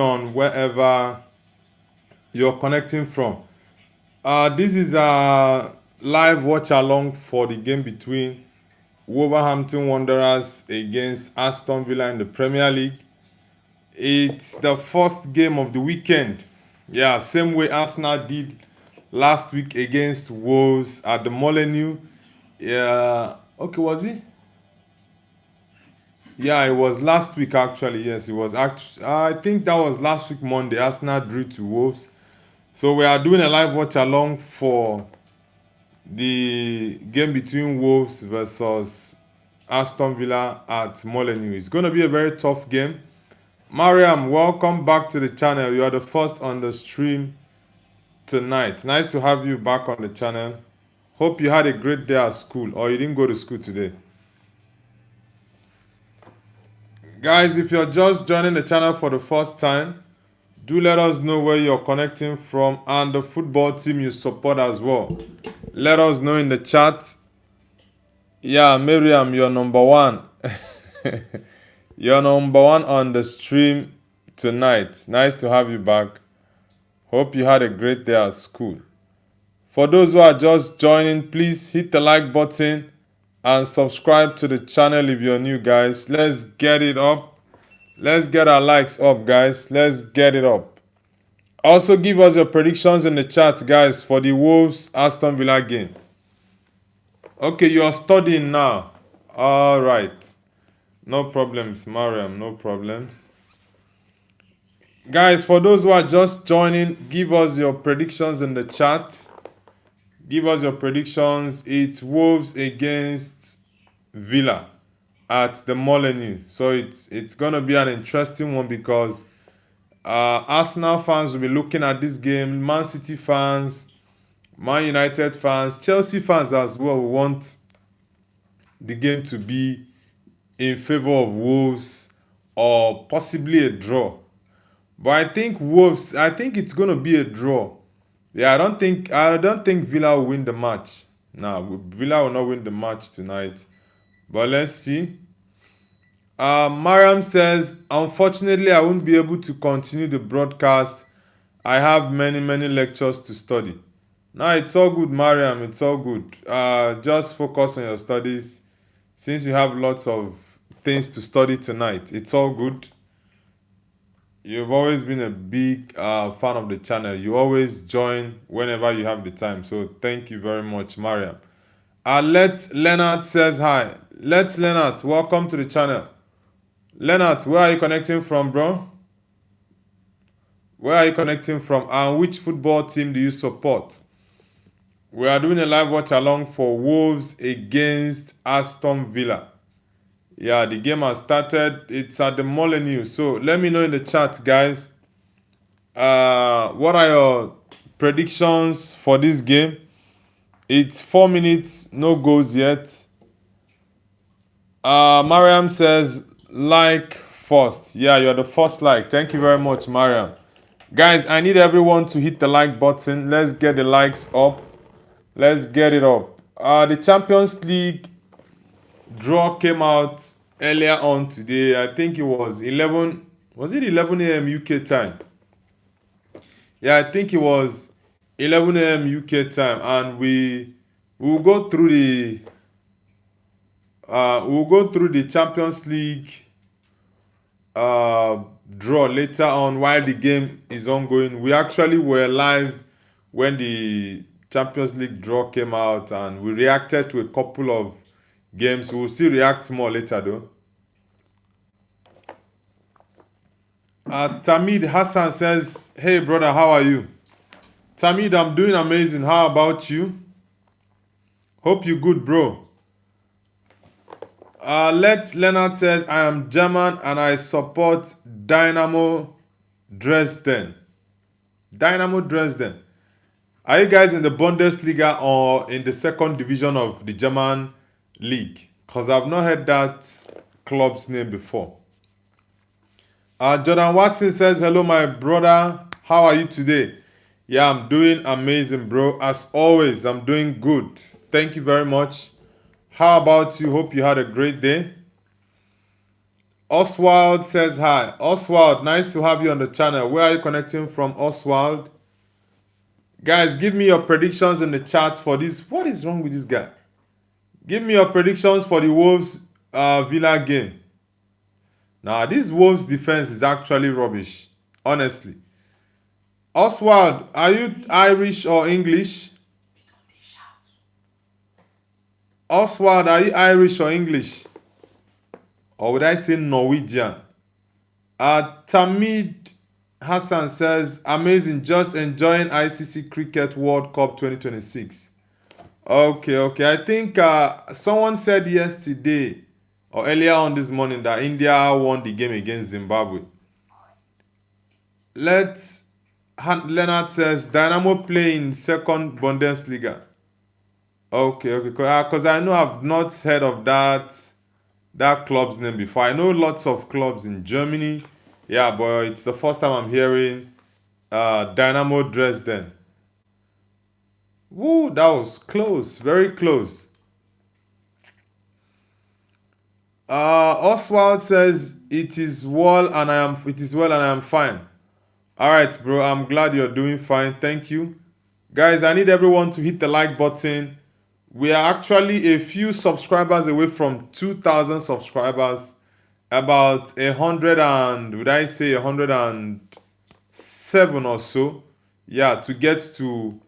on wherever you're connecting from. This is a live watch along for the game between Wolverhampton Wanderers against Aston Villa in the Premier League. It's the first game of the weekend. Yeah, same way Arsenal did last week against Wolves at the Molineux. Yeah, okay, was it? Yeah, it was last week actually. Yes, it was actually. I think that was last week Monday. Arsenal drew to Wolves. So we are doing a live watch along for the game between Wolves versus Aston Villa at Molineux. It's going to be a very tough game. Mariam, welcome back to the channel. You are the first on the stream tonight. Nice to have you back on the channel. Hope you had a great day at school or you didn't go to school today. Guys, if you're just joining the channel for the first time, do let us know where you're connecting from and the football team you support as well. Let us know in the chat. Yeah, Miriam, you're number one. You're number one on the stream tonight. Nice to have you back. Hope you had a great day at school. For those who are just joining, please hit the like button and subscribe to the channel if you're new, guys. Let's get it up. Let's get our likes up, guys. Let's get it up. Also, give us your predictions in the chat, guys, for the Wolves Aston Villa game. Okay, you are studying now. All right. No problems, Mariam. No problems. Guys, for those who are just joining, give us your predictions in the chat. Give us your predictions. It's Wolves against Villa at the Molineux. So it's going to be an interesting one because Arsenal fans will be looking at this game. Man City fans, Man United fans, Chelsea fans as well want the game to be in favor of Wolves or possibly a draw. But I think Wolves, I think it's going to be a draw. Yeah, I don't think Villa will win the match. No, Villa will not win the match tonight. But let's see. Mariam says, unfortunately, I won't be able to continue the broadcast. I have many lectures to study. No, it's all good, Mariam. It's all good. Just focus on your studies. Since you have lots of things to study tonight, it's all good. You've always been a big fan of the channel. You always join whenever you have the time. So thank you very much, Mariam. Let's Leonard says hi. Let's Leonard, welcome to the channel. Leonard, where are you connecting from, bro? Where are you connecting from and which football team do you support? We are doing a live watch along for Wolves against Aston Villa. Yeah, the game has started. It's at the Molineux. So let me know in the chat, guys. What are your predictions for this game? It's 4 minutes, no goals yet. Mariam says like first. Yeah, you're the first like. Thank you very much, Mariam. Guys, I need everyone to hit the like button. Let's get the likes up. Let's get it up. The Champions League draw came out earlier on today. I think it was 11. Was it 11 a.m. UK time? Yeah, I think it was 11 a.m. UK time, and we will go through the Champions League draw later on while the game is ongoing. We actually were live when the Champions League draw came out, and we reacted to a couple of games. We'll still react more later though. Tamid Hassan says, hey brother, how are you? Tamid, I'm doing amazing. How about you? Hope you good, bro. Leonard says, I am German and I support Dynamo Dresden. Dynamo Dresden. Are you guys in the Bundesliga or in the second division of the German league? Because I've not heard that club's name before. Jordan Watson says, hello, my brother. How are you today? Yeah, I'm doing amazing, bro. As always, I'm doing good. Thank you very much. How about you? Hope you had a great day. Oswald says hi. Oswald, nice to have you on the channel. Where are you connecting from, Oswald? Guys, give me your predictions in the chat for this. What is wrong with this guy? Give me your predictions for the Wolves Villa game. Now, this Wolves defense is actually rubbish, honestly. Oswald, are you Irish or English? Oswald, are you Irish or English? Or would I say Norwegian? Tamid Hassan says, amazing, just enjoying ICC Cricket World Cup 2026. Okay. I think someone said yesterday or earlier on this morning that India won the game against Zimbabwe. Leonard says, Dynamo play in second Bundesliga. Okay. Because I know I've not heard of that club's name before. I know lots of clubs in Germany. Yeah, but it's the first time I'm hearing Dynamo Dresden. Woo, that was close, very close. Oswald says it is well and I am fine. All right, bro. I'm glad you're doing fine. Thank you. Guys, I need everyone to hit the like button. We are actually a few subscribers away from 2,000 subscribers. About 107 or so. Yeah, to get to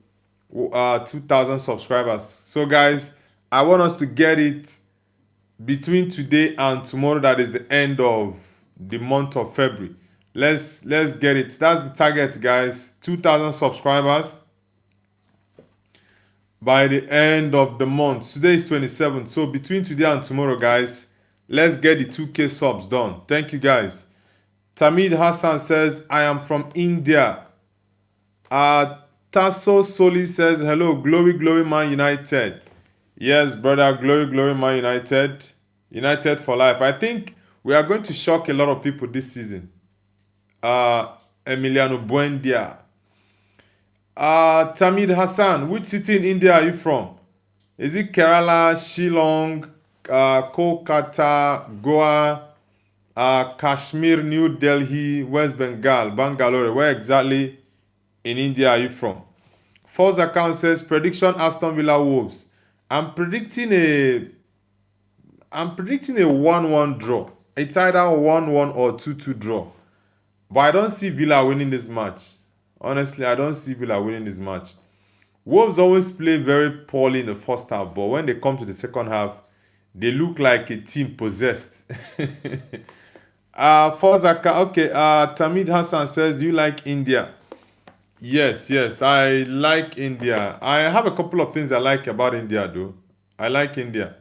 2,000 subscribers. So guys, I want us to get it between today and tomorrow. That is the end of the month of February. Let's get it. That's the target, guys. 2,000 subscribers by the end of the month. Today is 27th. So between today and tomorrow, guys, let's get the 2K subs done. Thank you, guys. Tamid Hassan says, I am from India. Tasso Soli says, hello, glory Man United. Yes, brother, glory Man United. United for life. I think we are going to shock a lot of people this season. Emiliano Buendia. Tamid Hassan, which city in India are you from? Is it Kerala, Shillong, Kolkata, Goa, Kashmir, New Delhi, West Bengal, Bangalore? Where exactly in India are you from? False account says prediction Aston Villa Wolves. I'm predicting a 1-1 draw. It's either 1-1 or 2-2 draw. But I don't see Villa winning this match. Honestly, I don't see Villa winning this match. Wolves always play very poorly in the first half, but when they come to the second half, they look like a team possessed. False account. Okay, Tamid Hassan says, do you like India? Yes, I like India. I have a couple of things I like about India, though. I like India.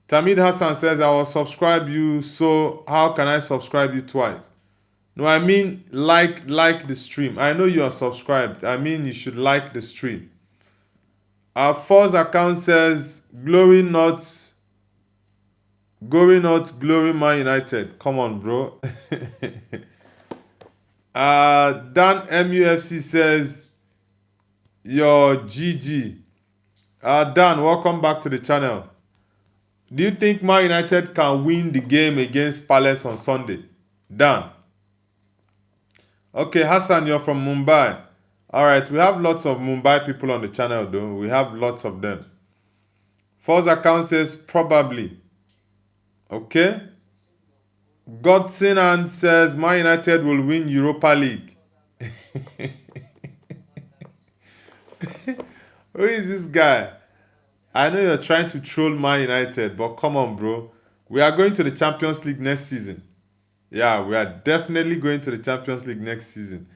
Tamid Hassan says, I will subscribe you, so how can I subscribe you twice? No, I mean like the stream. I know you are subscribed. I mean you should like the stream. Our first account says, glory not, glory Man United. Come on, bro. Dan MUFC says, your GG. Dan, welcome back to the channel. Do you think Man United can win the game against Palace on Sunday? Dan. Okay, Hassan, you're from Mumbai. Alright, we have lots of Mumbai people on the channel, though. We have lots of them. First account says probably. Okay. Godson says Man United will win Europa League. Who is this guy? I know you're trying to troll Man United, but come on, bro. We are going to the Champions League next season. Yeah, we are definitely going to the Champions League next season.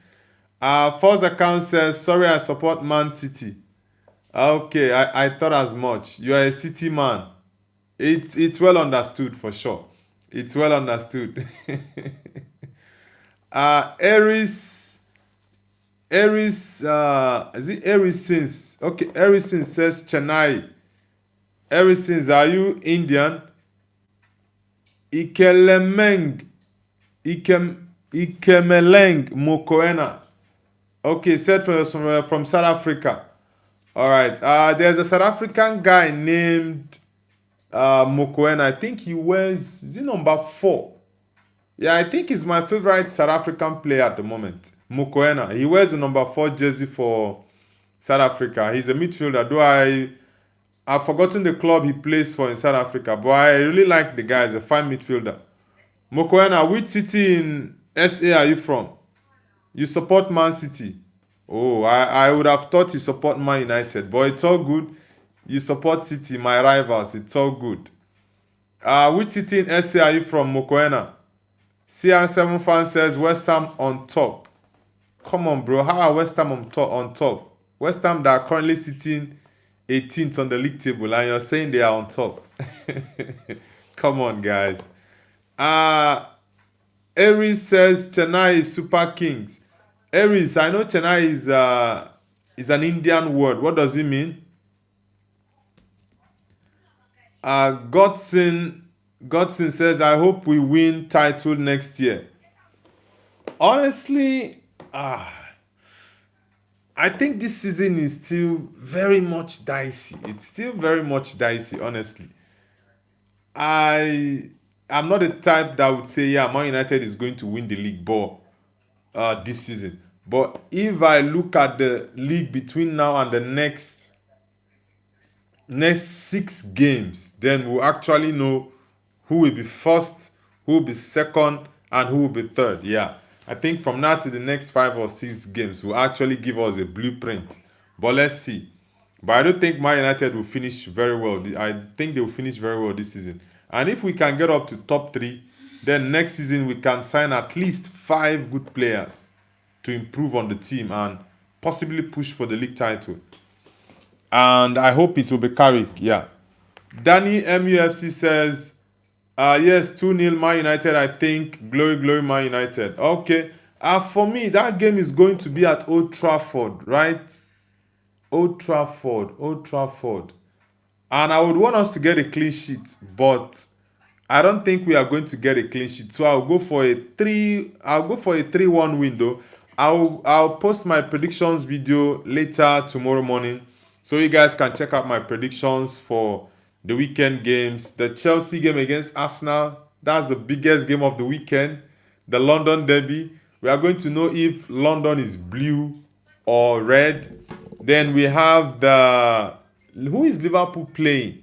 First account says, sorry, I support Man City. Okay, I thought as much. You are a City man. It's well understood for sure. It's well understood. Aries, is it Arisins? Okay, Arisins says Chennai. Arisins, are you Indian? Ikemeleng Mokoena. Okay, said from South Africa. Alright. There's a South African guy named Mokoena. I think he wears, is he number 4? Yeah, I think he's my favorite South African player at the moment. Mokoena. He wears the number 4 jersey for South Africa. He's a midfielder, though I've forgotten the club he plays for in South Africa, but I really like the guy. He's a fine midfielder. Mokoena, which city in SA are you from? You support Man City. Oh, I would have thought you support Man United, but it's all good. You support City, my rivals. It's all good. Which city in SA are you from, Mokoena? CR7 fan says West Ham on top. Come on, bro. How are West Ham on top? West Ham that are currently sitting 18th on the league table, and you're saying they are on top. Come on, guys. Aries says Chennai is Super Kings. Aries, I know Chennai is an Indian word. What does it mean? Godson says, I hope we win title next year. Honestly, I think this season is still very much dicey. It's still very much dicey, honestly. I'm not the type that would say, yeah, Man United is going to win the league ball this season. But if I look at the league between now and the next 6 games, then we'll actually know who will be first, who will be second, and who will be third. Yeah, I think from now to the next 5 or 6 games will actually give us a blueprint. But let's see. But I don't think Man United will finish very well. I think they will finish very well this season. And if we can get up to top 3, then next season we can sign at least 5 good players to improve on the team and possibly push for the league title. And I hope it will be Carrick. Yeah. Danny MUFC says, yes, 2-0 Man United, I think. Glory, glory, Man United. Okay. For me, that game is going to be at Old Trafford, right? Old Trafford. And I would want us to get a clean sheet, but I don't think we are going to get a clean sheet. So I'll go for a 3-1 win though. I'll post my predictions video later tomorrow morning, so you guys can check out my predictions for the weekend games. The Chelsea game against Arsenal, that's the biggest game of the weekend. The London Derby, we are going to know if London is blue or red. Then we have who is Liverpool playing?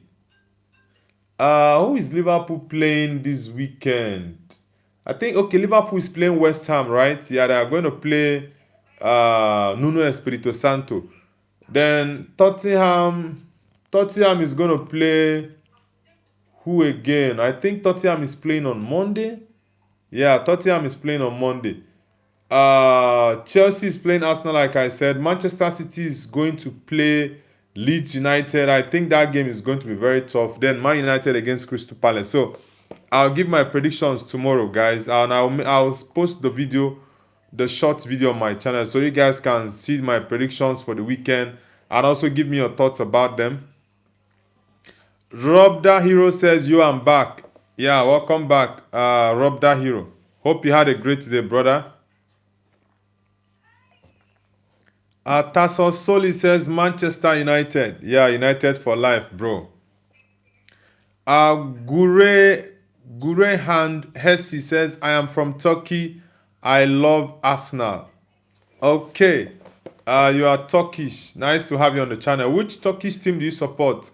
Who is Liverpool playing this weekend? I think, okay, Liverpool is playing West Ham, right? Yeah, they are going to play Nuno Espirito Santo. Then Tottenham is going to play who again? I think Tottenham is playing on Monday. Yeah, Tottenham is playing on Monday. Chelsea is playing Arsenal, like I said. Manchester City is going to play Leeds United. I think that game is going to be very tough. Then Man United against Crystal Palace. So I'll give my predictions tomorrow, guys, and I'll post the short video on my channel, so you guys can see my predictions for the weekend and also give me your thoughts about them. Rob Da Hero says, yo, I'm back. Yeah, welcome back, Rob Da Hero. Hope you had a great day, brother. Tasso Soli says Manchester United. Yeah, United for life, bro. Gurehand Hessi says, I am from Turkey. I love Arsenal. Okay. You are Turkish. Nice to have you on the channel. Which Turkish team do you support?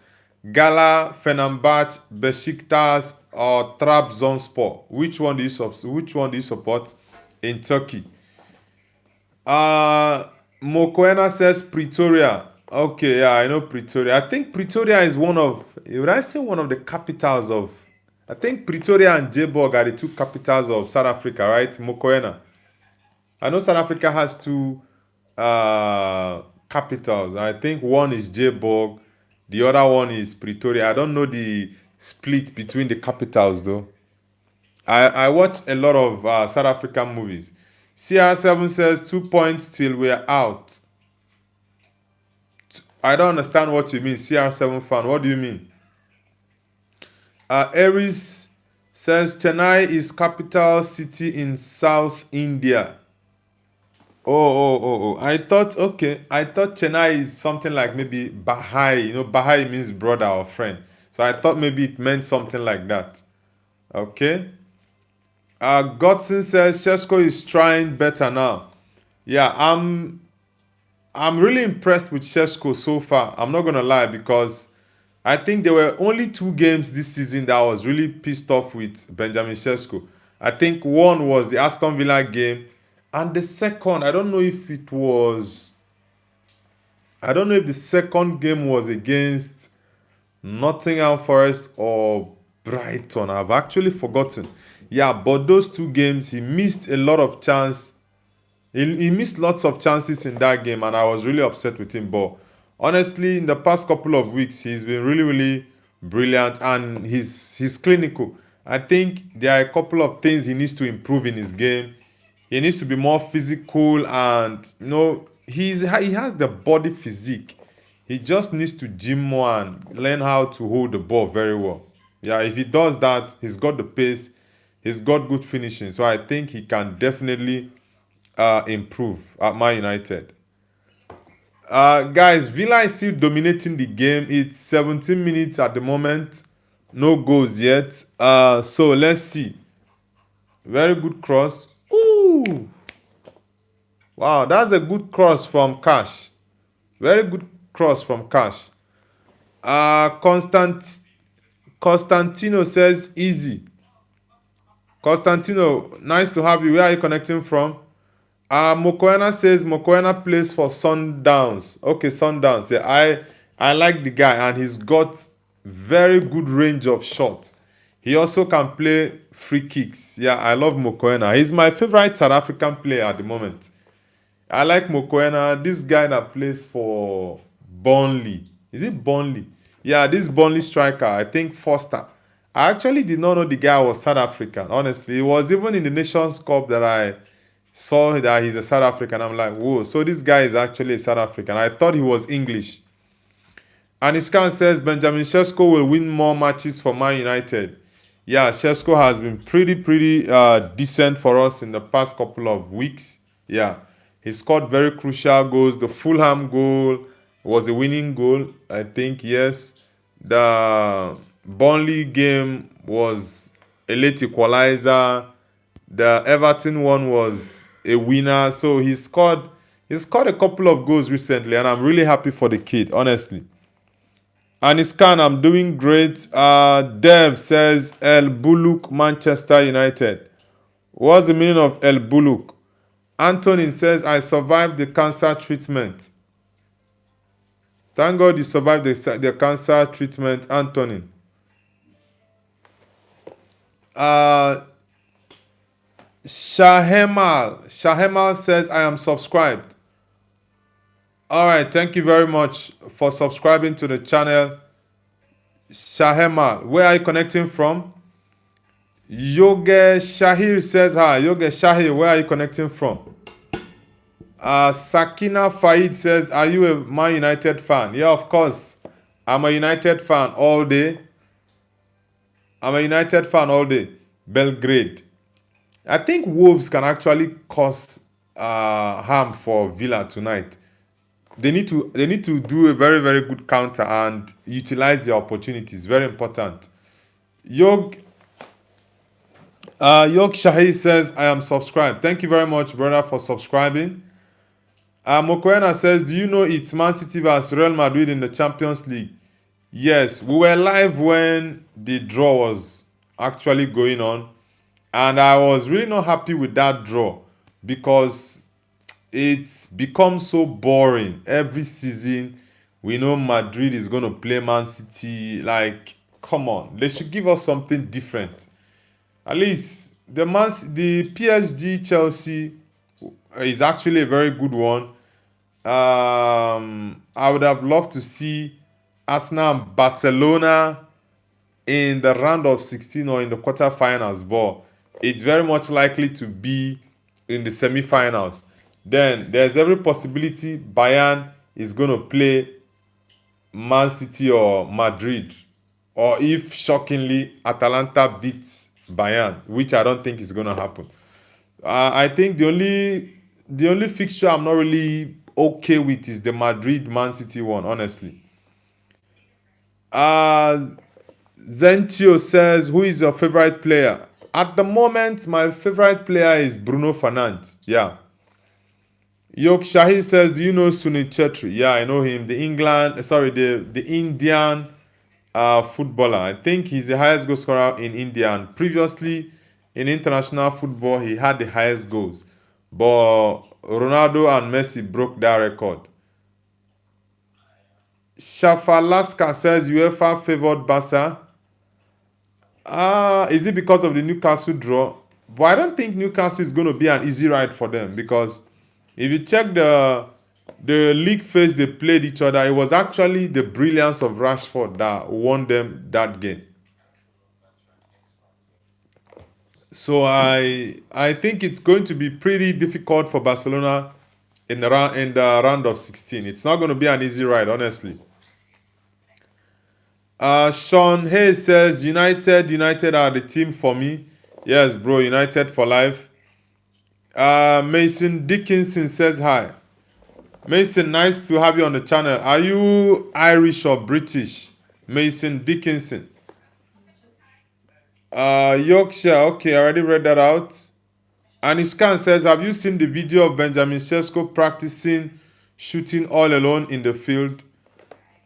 Gala, Fenerbahce, Besiktas, or Trabzonspor? Which one do you support in Turkey? Mokoena says Pretoria. Okay, yeah, I know Pretoria. I think Pretoria is one of the capitals of... I think Pretoria and Joburg are the 2 capitals of South Africa, right? Mokoena. I know South Africa has 2 capitals. I think one is Joburg, the other one is Pretoria. I don't know the split between the capitals though. I watch a lot of South African movies. CR7 says 2 points till we're out. I don't understand what you mean, CR7 fan. What do you mean? Aries says Chennai is capital city in South India. Oh. I thought Chennai is something like maybe Bahai. You know, Bahai means brother or friend. So I thought maybe it meant something like that. Okay. Godson says Shesko is trying better now. Yeah, I'm really impressed with Shesko so far. I'm not gonna lie, because I think there were only 2 games this season that I was really pissed off with Benjamin Shesko. I think one was the Aston Villa game, and the second, I don't know if the second game was against Nottingham Forest or Brighton. I've actually forgotten. Yeah, but those 2 games, he missed a lot of chance. He missed lots of chances in that game, and I was really upset with him. But honestly, in the past couple of weeks, he's been really, really brilliant, and he's clinical. I think there are a couple of things he needs to improve in his game. He needs to be more physical, and he has the body physique. He just needs to gym more and learn how to hold the ball very well. Yeah, if he does that, he's got the pace, he's got good finishing. So I think he can definitely improve at Man United. Guys, Villa is still dominating the game. It's 17 minutes at the moment. No goals yet. So let's see. Very good cross. Ooh. Wow, that's a good cross from Cash. Very good cross from Cash. Constantino says easy. Constantino, nice to have you. Where are you connecting from? Mokoena says Mokoena plays for Sundowns. Okay, Sundowns. Yeah, I like the guy, and he's got very good range of shots. He also can play free kicks. Yeah, I love Mokoena. He's my favorite South African player at the moment. I like Mokoena. This guy that plays for Burnley. Is it Burnley? Yeah, this Burnley striker, I think Foster. I actually did not know the guy was South African, honestly. It was even in the Nations Cup that I saw that he's a South African. I'm like, whoa, so this guy is actually a South African. I thought he was English. And Iskan says Benjamin Sesko will win more matches for Man United. Yeah, Sesko has been pretty decent for us in the past couple of weeks. Yeah, he scored very crucial goals. The Fulham goal was a winning goal, I think, yes. The Burnley game was a late equalizer. The Everton one was a winner. So he scored a couple of goals recently, and I'm really happy for the kid, honestly. And Iskan, I'm doing great. Dev says El Buluk, Manchester United. What's the meaning of El Buluk? Antonin says, I survived the cancer treatment. Thank God you survived the cancer treatment, Antonin. Shahemal says, I am subscribed. All right, thank you very much for subscribing to the channel. Shahemal, where are you connecting from? Yoge Shahir says hi. Yoge Shahir, where are you connecting from? Sakina Faid says, are you a Man United fan? Yeah, of course. I'm a United fan all day. Belgrade. I think Wolves can actually cause harm for Villa tonight. They need to do a very, very good counter and utilize the opportunities. Very important. Yog Shahi says, I am subscribed. Thank you very much, brother, for subscribing. Mokoena says, do you know it's Man City vs Real Madrid in the Champions League? Yes, we were live when the draw was actually going on, and I was really not happy with that draw because it's become so boring. Every season, we know Madrid is going to play Man City. Like, come on, they should give us something different. At least the PSG Chelsea is actually a very good one. I would have loved to see Arsenal and Barcelona in the round of 16 or in the quarterfinals, but it's very much likely to be in the semi-finals. Then there's every possibility Bayern is going to play Man City or Madrid, or if shockingly Atalanta beats Bayern, which I don't think is going to happen. I think the only fixture I'm not really okay with is the Madrid Man City one, honestly. Zentio says, who is your favorite player? at the moment, my favorite player is Bruno Fernandes. Yeah. Yok Shahi says, do you know Sunil Chetri? Yeah, I know him. The Indian footballer. I think he's the highest goal scorer in India. And previously, in international football, he had the highest goals. But Ronaldo and Messi broke that record. Shafalaska says UEFA favored Barca. Is it because of the Newcastle draw? But I don't think Newcastle is going to be an easy ride for them, because if you check the league phase they played each other, it was actually the brilliance of Rashford that won them that game. So I think it's going to be pretty difficult for Barcelona in the round of 16. It's not going to be an easy ride, honestly. Sean Hayes says, United are the team for me. Yes, bro, United for life. Mason Dickinson says hi. Mason, nice to have you on the channel. Are you Irish or British? Mason Dickinson. Yorkshire, okay, I already read that out. Anishkan says, have you seen the video of Benjamin Sesko practicing shooting all alone in the field?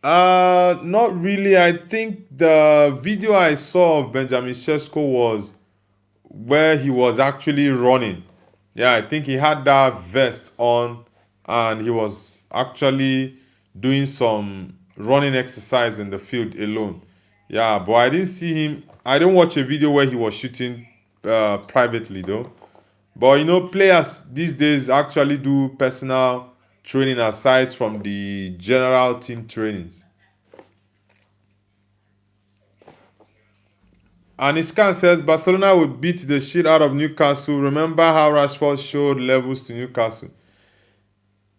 Not really. I think the video I saw of Benjamin Sesko was where he was actually running. Yeah, I think he had that vest on and he was actually doing some running exercise in the field alone. Yeah, but I didn't see him. I didn't watch a video where he was shooting privately though. But players these days actually do personal training aside from the general team trainings. And Iskan says Barcelona would beat the shit out of Newcastle. Remember how Rashford showed levels to Newcastle?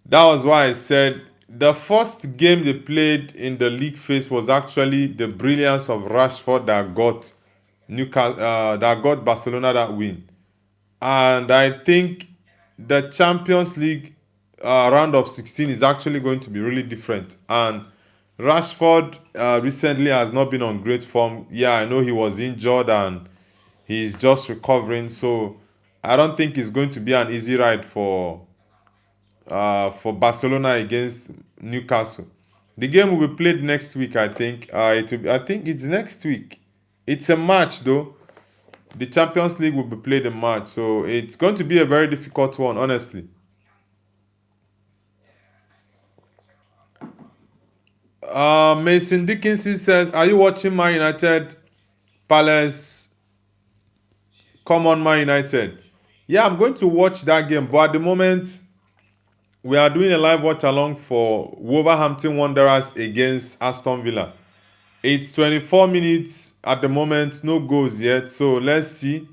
That was why I said the first game they played in the league phase was actually the brilliance of Rashford that got Barcelona that win. And I think the Champions League round of 16 is actually going to be really different. And Rashford recently has not been on great form. Yeah, I know he was injured and he's just recovering. So I don't think it's going to be an easy ride for Barcelona against Newcastle. The game will be played next week, I think. I think it's next week. It's a match though. The Champions League will be played in March, so it's going to be a very difficult one, honestly. Mason Dickinson says, are you watching Man United Palace? Come on, Man United. Yeah, I'm going to watch that game, but at the moment, we are doing a live watch along for Wolverhampton Wanderers against Aston Villa. It's 24 minutes at the moment, no goals yet, so let's see.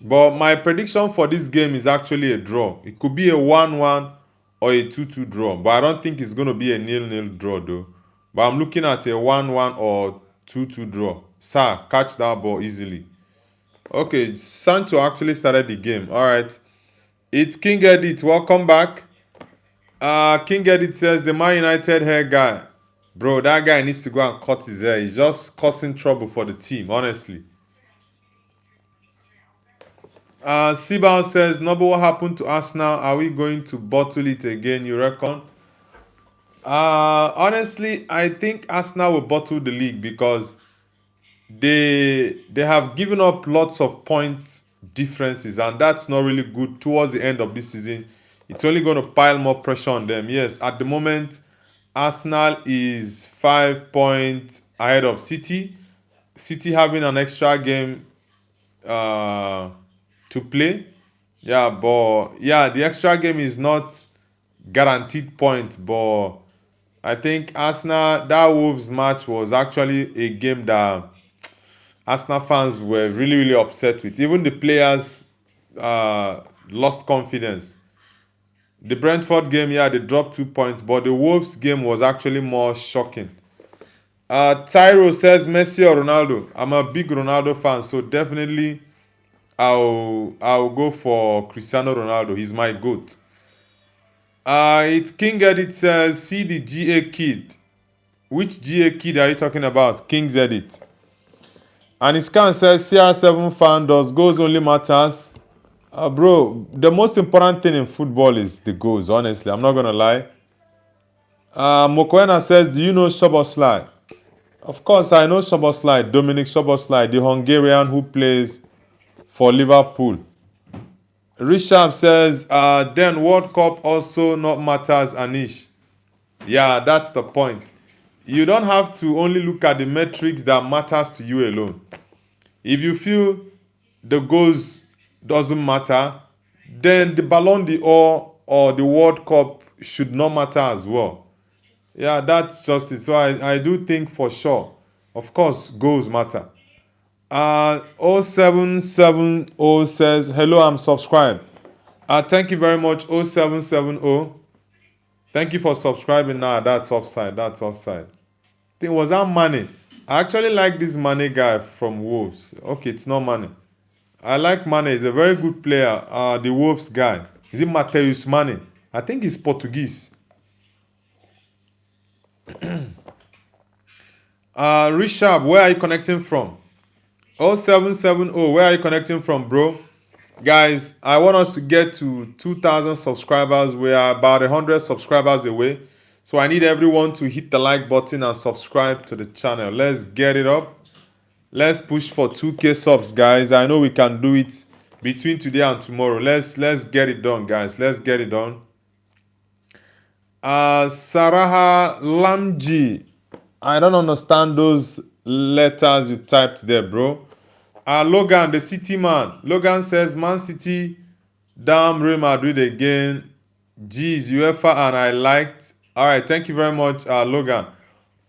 But my prediction for this game is actually a draw. It could be a 1-1 or a 2-2 draw, but I don't think it's going to be a 0-0 draw though. But I'm looking at a 1-1 or 2-2 draw. Sir, catch that ball easily. Okay, Sancho actually started the game. All right. It's King Edit. Welcome back. King Edit says, the Man United hair guy. Bro, that guy needs to go and cut his hair. He's just causing trouble for the team, honestly. Sibal says, Noble, what happened to us now? Are we going to bottle it again, you reckon? Honestly, I think Arsenal will bottle the league because they have given up lots of point differences, and that's not really good towards the end of this season. It's only going to pile more pressure on them. Yes, at the moment, Arsenal is 5 points ahead of City. City having an extra game to play. Yeah, but yeah, the extra game is not guaranteed points, but I think Arsenal, that Wolves match was actually a game that Arsenal fans were really, really upset with. Even the players lost confidence. The Brentford game, yeah, they dropped 2 points, but the Wolves game was actually more shocking. Tyro says Messi or Ronaldo. I'm a big Ronaldo fan, so definitely I'll go for Cristiano Ronaldo. He's my GOAT. It's King Edit says, see the GA kid. Which GA kid are you talking about? King's Edit. And Iskan says CR7 fan, does goals only matters? Bro, the most important thing in football is the goals, honestly. I'm not going to lie. Mokoena says, do you know Szoboszlai? Of course, I know Szoboszlai, Dominic Szoboszlai, the Hungarian who plays for Liverpool. Rishab says, then World Cup also not matters, Anish. Yeah, that's the point. You don't have to only look at the metrics that matters to you alone. If you feel the goals doesn't matter, then the Ballon d'Or or the World Cup should not matter as well. Yeah, that's just it. So I do think for sure, of course, goals matter. 0770 says, hello, I'm subscribed. Thank you very much, 0770. Thank you for subscribing. Nah, that's offside. That's offside. I think was that Mane? I actually like this Mane guy from Wolves. Okay, it's not Mane. I like Mane. He's a very good player. The Wolves guy. Is it Mateus Mane? I think he's Portuguese. Rishab, where are you connecting from? 0770, where are you connecting from, bro? Guys, I want us to get to 2,000 subscribers. We are about 100 subscribers away. So I need everyone to hit the like button and subscribe to the channel. Let's get it up. Let's push for 2K subs, guys. I know we can do it between today and tomorrow. Let's get it done, guys. Let's get it done. Saraha Lamji. I don't understand those letters you typed there, bro. Logan, the City man. Logan says, Man City, damn Real Madrid again. Geez, UEFA and I liked. All right, thank you very much, Logan.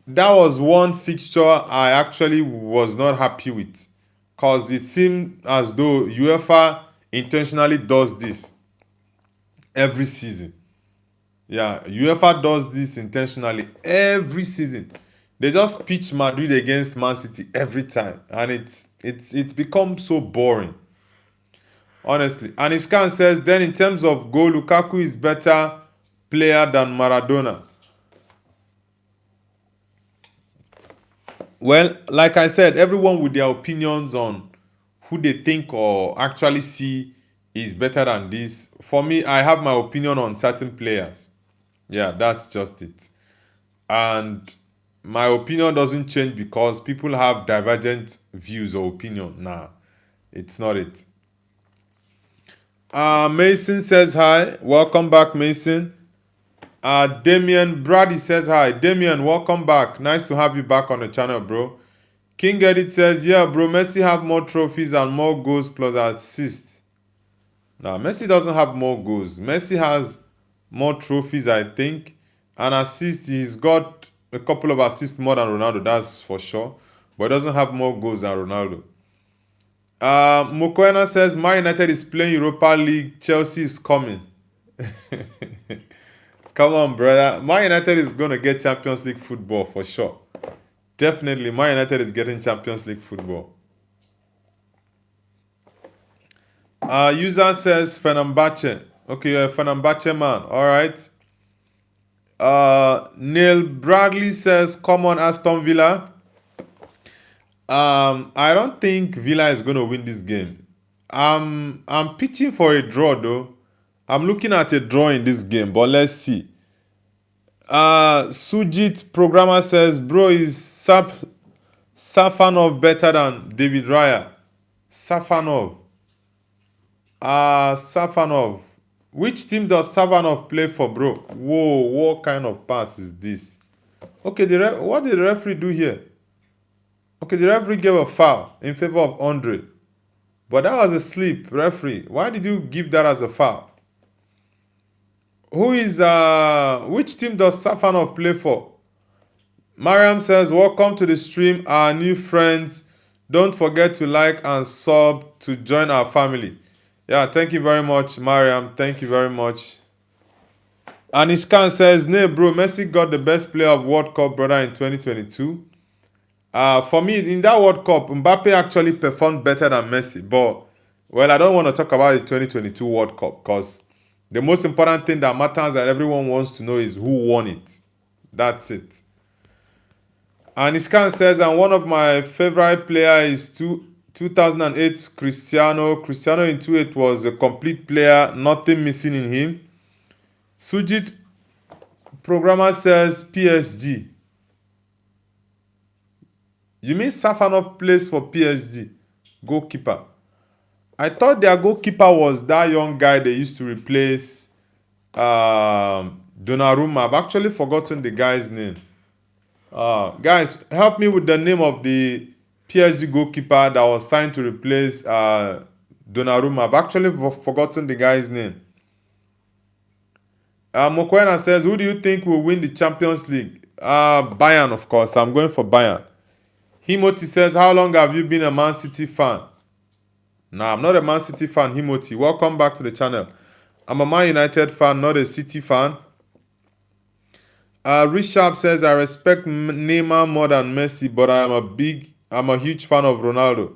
That was one fixture I actually was not happy with, because it seemed as though UEFA intentionally does this every season. Yeah, UEFA does this intentionally every season. They just pitch Madrid against Man City every time, and it's become so boring, honestly. And Iskan says, then in terms of goal, Lukaku is better player than Maradona. Well, like I said, everyone with their opinions on who they think or actually see is better than this. For me, I have my opinion on certain players. Yeah, that's just it. And my opinion doesn't change because people have divergent views or opinion. Nah, it's not it. Mason says hi. Welcome back, Mason. Damian Brady says hi. Damian, welcome back. Nice to have you back on the channel, bro. King Edit says, yeah, bro, Messi have more trophies and more goals plus assists. Now, Messi doesn't have more goals. Messi has more trophies, I think. And assists, he's got a couple of assists more than Ronaldo, that's for sure. But he doesn't have more goals than Ronaldo. Mokoena says, Man United is playing Europa League. Chelsea is coming. Come on, brother. Man United is going to get Champions League football for sure. Definitely, Man United is getting Champions League football. User says Fenerbahce. Okay, you're a Fenerbahce man. All right. Neil Bradley says, come on, Aston Villa. I don't think Villa is going to win this game. I'm pitching for a draw, though. I'm looking at a draw in this game, but let's see. Sujit Programmer says, bro, is Safanov better than David Raya? Safanov. Safanov. Which team does Safanov play for, bro? Whoa, what kind of pass is this? Okay, what did the referee do here? Okay, the referee gave a foul in favor of Andre. But that was a slip, referee. Why did you give that as a foul? Which team does Safanov play for? Mariam says, welcome to the stream, our new friends. Don't forget to like and sub to join our family. Yeah, thank you very much, Mariam. Thank you very much. Anishkan says, nah, bro, Messi got the best player of World Cup, brother, in 2022. For me, in that World Cup, Mbappe actually performed better than Messi. But, well, I don't want to talk about the 2022 World Cup because the most important thing that matters that everyone wants to know is who won it. That's it. And Iskan says, and one of my favorite players is 2008 Cristiano. Cristiano in 2008 was a complete player, nothing missing in him. Sujit Programmer says PSG. You mean Safanov plays for PSG? Goalkeeper. I thought their goalkeeper was that young guy they used to replace Donnarumma. I've actually forgotten the guy's name. Guys, help me with the name of the PSG goalkeeper that was signed to replace Donnarumma. I've actually forgotten the guy's name. Mokwena says, who do you think will win the Champions League? Bayern, of course. I'm going for Bayern. Himoti says, how long have you been a Man City fan? Nah, I'm not a Man City fan, Himoti. Welcome back to the channel. I'm a Man United fan, not a City fan. Richard says, I respect Neymar more than Messi, but I'm a huge fan of Ronaldo.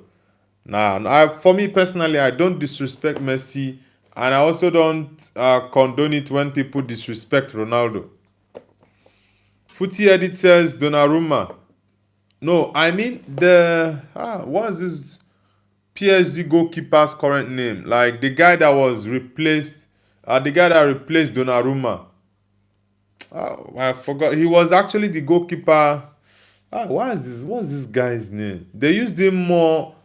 Nah, for me personally, I don't disrespect Messi, and I also don't condone it when people disrespect Ronaldo. Footy Edit says Donnarumma. No, I mean what is this PSG goalkeeper's current name? Like the guy that was replaced, the guy that replaced Donnarumma. I forgot. He was actually the goalkeeper. What's this guy's name? They used him more.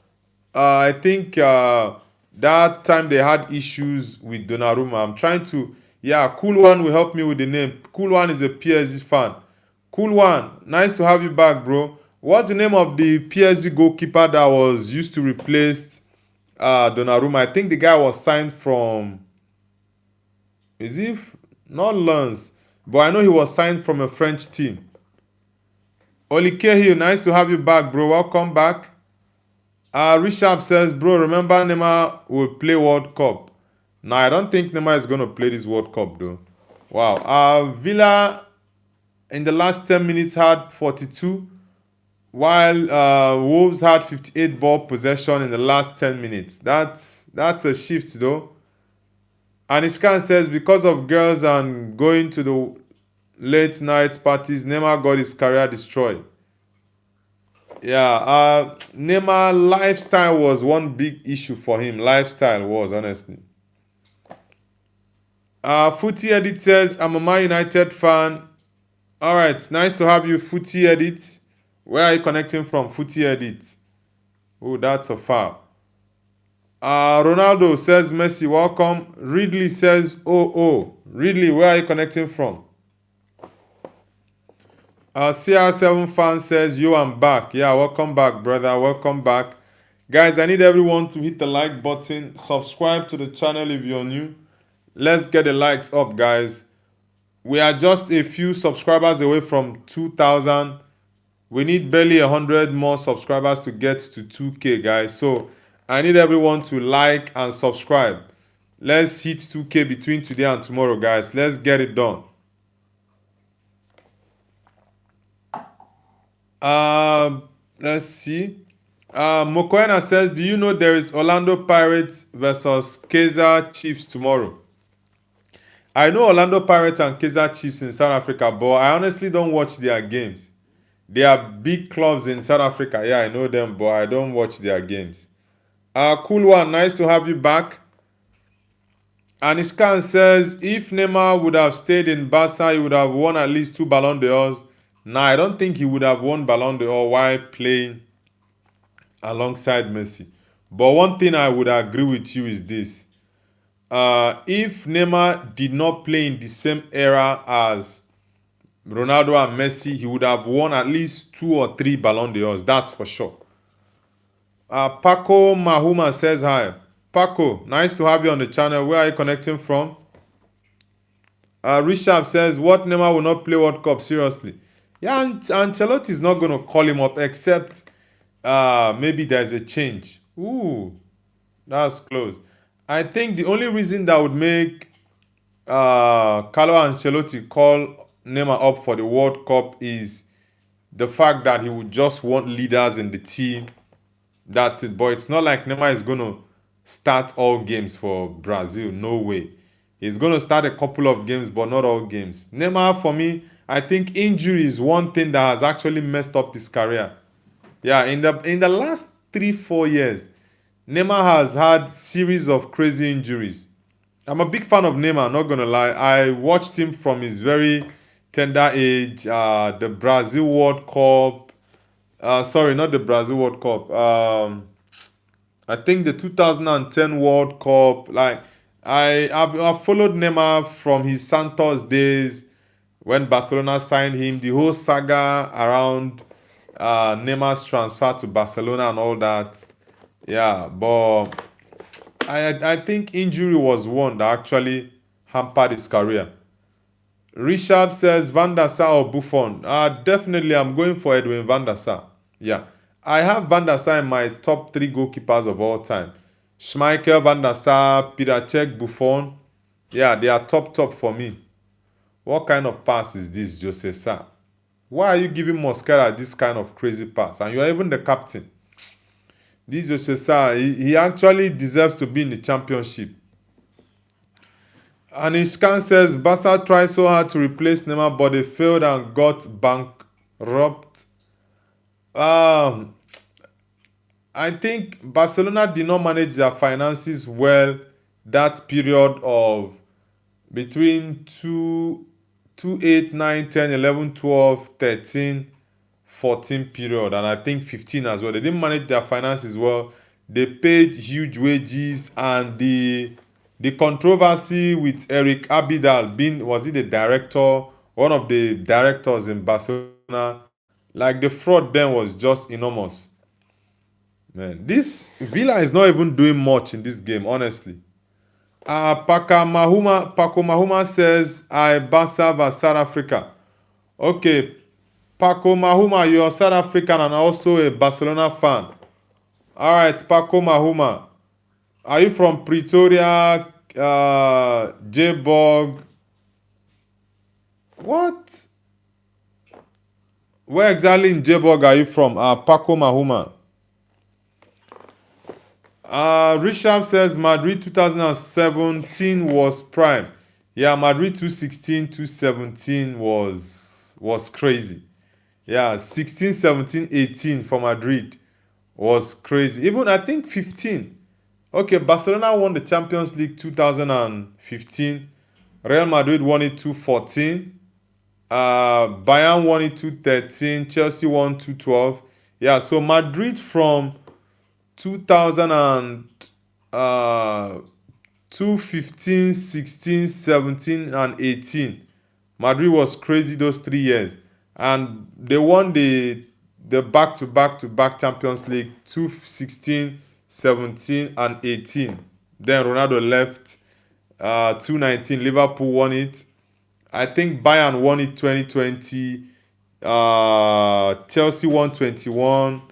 I think that time they had issues with Donnarumma. I'm trying to. Yeah, Cool One will help me with the name. Cool One is a PSG fan. Cool One, nice to have you back, bro. What's the name of the PSG goalkeeper that was used to replace Donnarumma? I think the guy was signed from. Is he not Lens? But I know he was signed from a French team. Olike Hill, nice to have you back, bro. Welcome back. Richard says, bro, remember Neymar will play World Cup. Nah, I don't think Neymar is going to play this World Cup, though. Wow. Villa in the last 10 minutes had 42, while Wolves had 58 ball possession in the last 10 minutes. That's a shift, though. And Iskan says, because of girls and going to the late night parties, Neymar got his career destroyed. Yeah, Neymar lifestyle was one big issue for him. Lifestyle was, honestly. Footy Edit says, I'm a Man United fan. All right, nice to have you, Footy Edit. Where are you connecting from, Footy Edit? Oh, that's a foul. Ronaldo says Messi, welcome. Ridley says, oh. Ridley, where are you connecting from? CR7 fan says, yo, I'm back. Yeah, welcome back, brother. Welcome back. Guys, I need everyone to hit the like button. Subscribe to the channel if you're new. Let's get the likes up, guys. We are just a few subscribers away from 2,000. We need barely 100 more subscribers to get to 2K, guys. So I need everyone to like and subscribe. Let's hit 2K between today and tomorrow, guys. Let's get it done. Let's see. Mokoena says, do you know there is Orlando Pirates versus Kaizer Chiefs tomorrow? I know Orlando Pirates and Kaizer Chiefs in South Africa, but I honestly don't watch their games. They are big clubs in South Africa. Yeah, I know them, but I don't watch their games. Cool One, nice to have you back. Anishkan says, if Neymar would have stayed in Barca, he would have won at least 2 Ballon d'Ors. Nah, I don't think he would have won Ballon d'Or while playing alongside Messi. But one thing I would agree with you is this. If Neymar did not play in the same era as Ronaldo and Messi, he would have won at least 2 or 3 Ballon d'Ors. That's for sure. Paco Mahuma says hi. Paco, nice to have you on the channel. Where are you connecting from? Richard says, what, Neymar will not play World Cup? Seriously. Yeah, Ancelotti is not going to call him up except maybe there's a change. Ooh, that's close. I think the only reason that would make Carlo Ancelotti call Neymar up for the World Cup is the fact that he would just want leaders in the team. That's it. But it's not like Neymar is going to start all games for Brazil. No way. He's going to start a couple of games, but not all games. Neymar, for me, I think injury is one thing that has actually messed up his career. Yeah, in the last 3 4 years, Neymar has had series of crazy injuries. I'm a big fan of Neymar, not gonna lie. I watched him from his very tender age, the Brazil World Cup. Sorry, not the Brazil World Cup. I think the 2010 World Cup. Like I've followed Neymar from his Santos days when Barcelona signed him. The whole saga around Neymar's transfer to Barcelona and all that. Yeah, but I think injury was one that actually hampered his career. Richard says Van der Sar or Buffon. Definitely, I'm going for Edwin Van der Sar. Yeah, I have Van der Sar in my top three goalkeepers of all time. Schmeichel, Van der Sar, Peter Cech, Buffon. Yeah, they are top for me. What kind of pass is this, Jose Sa? Why are you giving Mosquera this kind of crazy pass? And you are even the captain. This Jose Sa, he actually deserves to be in the championship. And Ishkan says Barca tried so hard to replace Neymar, but they failed and got bankrupt. Um, I think Barcelona did not manage their finances well that period of between 8, 9, 10, 11, 12, 13, 14 period, and I think 15 as well. They didn't manage their finances well. They paid huge wages, and the controversy with Eric Abidal being, was he the director, one of the directors in Barcelona, like the fraud then was just enormous. Man, this Villa is not even doing much in this game, honestly. Paco Mahuma says, I Barca vs South Africa. Okay, Paco Mahuma, you're South African and also a Barcelona fan. Alright, Paco Mahuma. Are you from Pretoria, J-Bog? What? Where exactly in J-Bog are you from? Paco Mahuma. Richard says Madrid 2017 was prime. Yeah, Madrid 2016, 2017 was crazy. Yeah, 16, 17, 18 for Madrid was crazy. Even I think 15. Okay, Barcelona won the Champions League 2015. Real Madrid won it 2014. Bayern won it 2013. Chelsea won 2012. Yeah, so Madrid from 2000 and 2015, 16, 17, and 18. Madrid was crazy those 3 years, and they won the back-to-back Champions League 2016, 17, and 18. Then Ronaldo left. 2019, Liverpool won it. I think Bayern won it 2020. Chelsea won 21.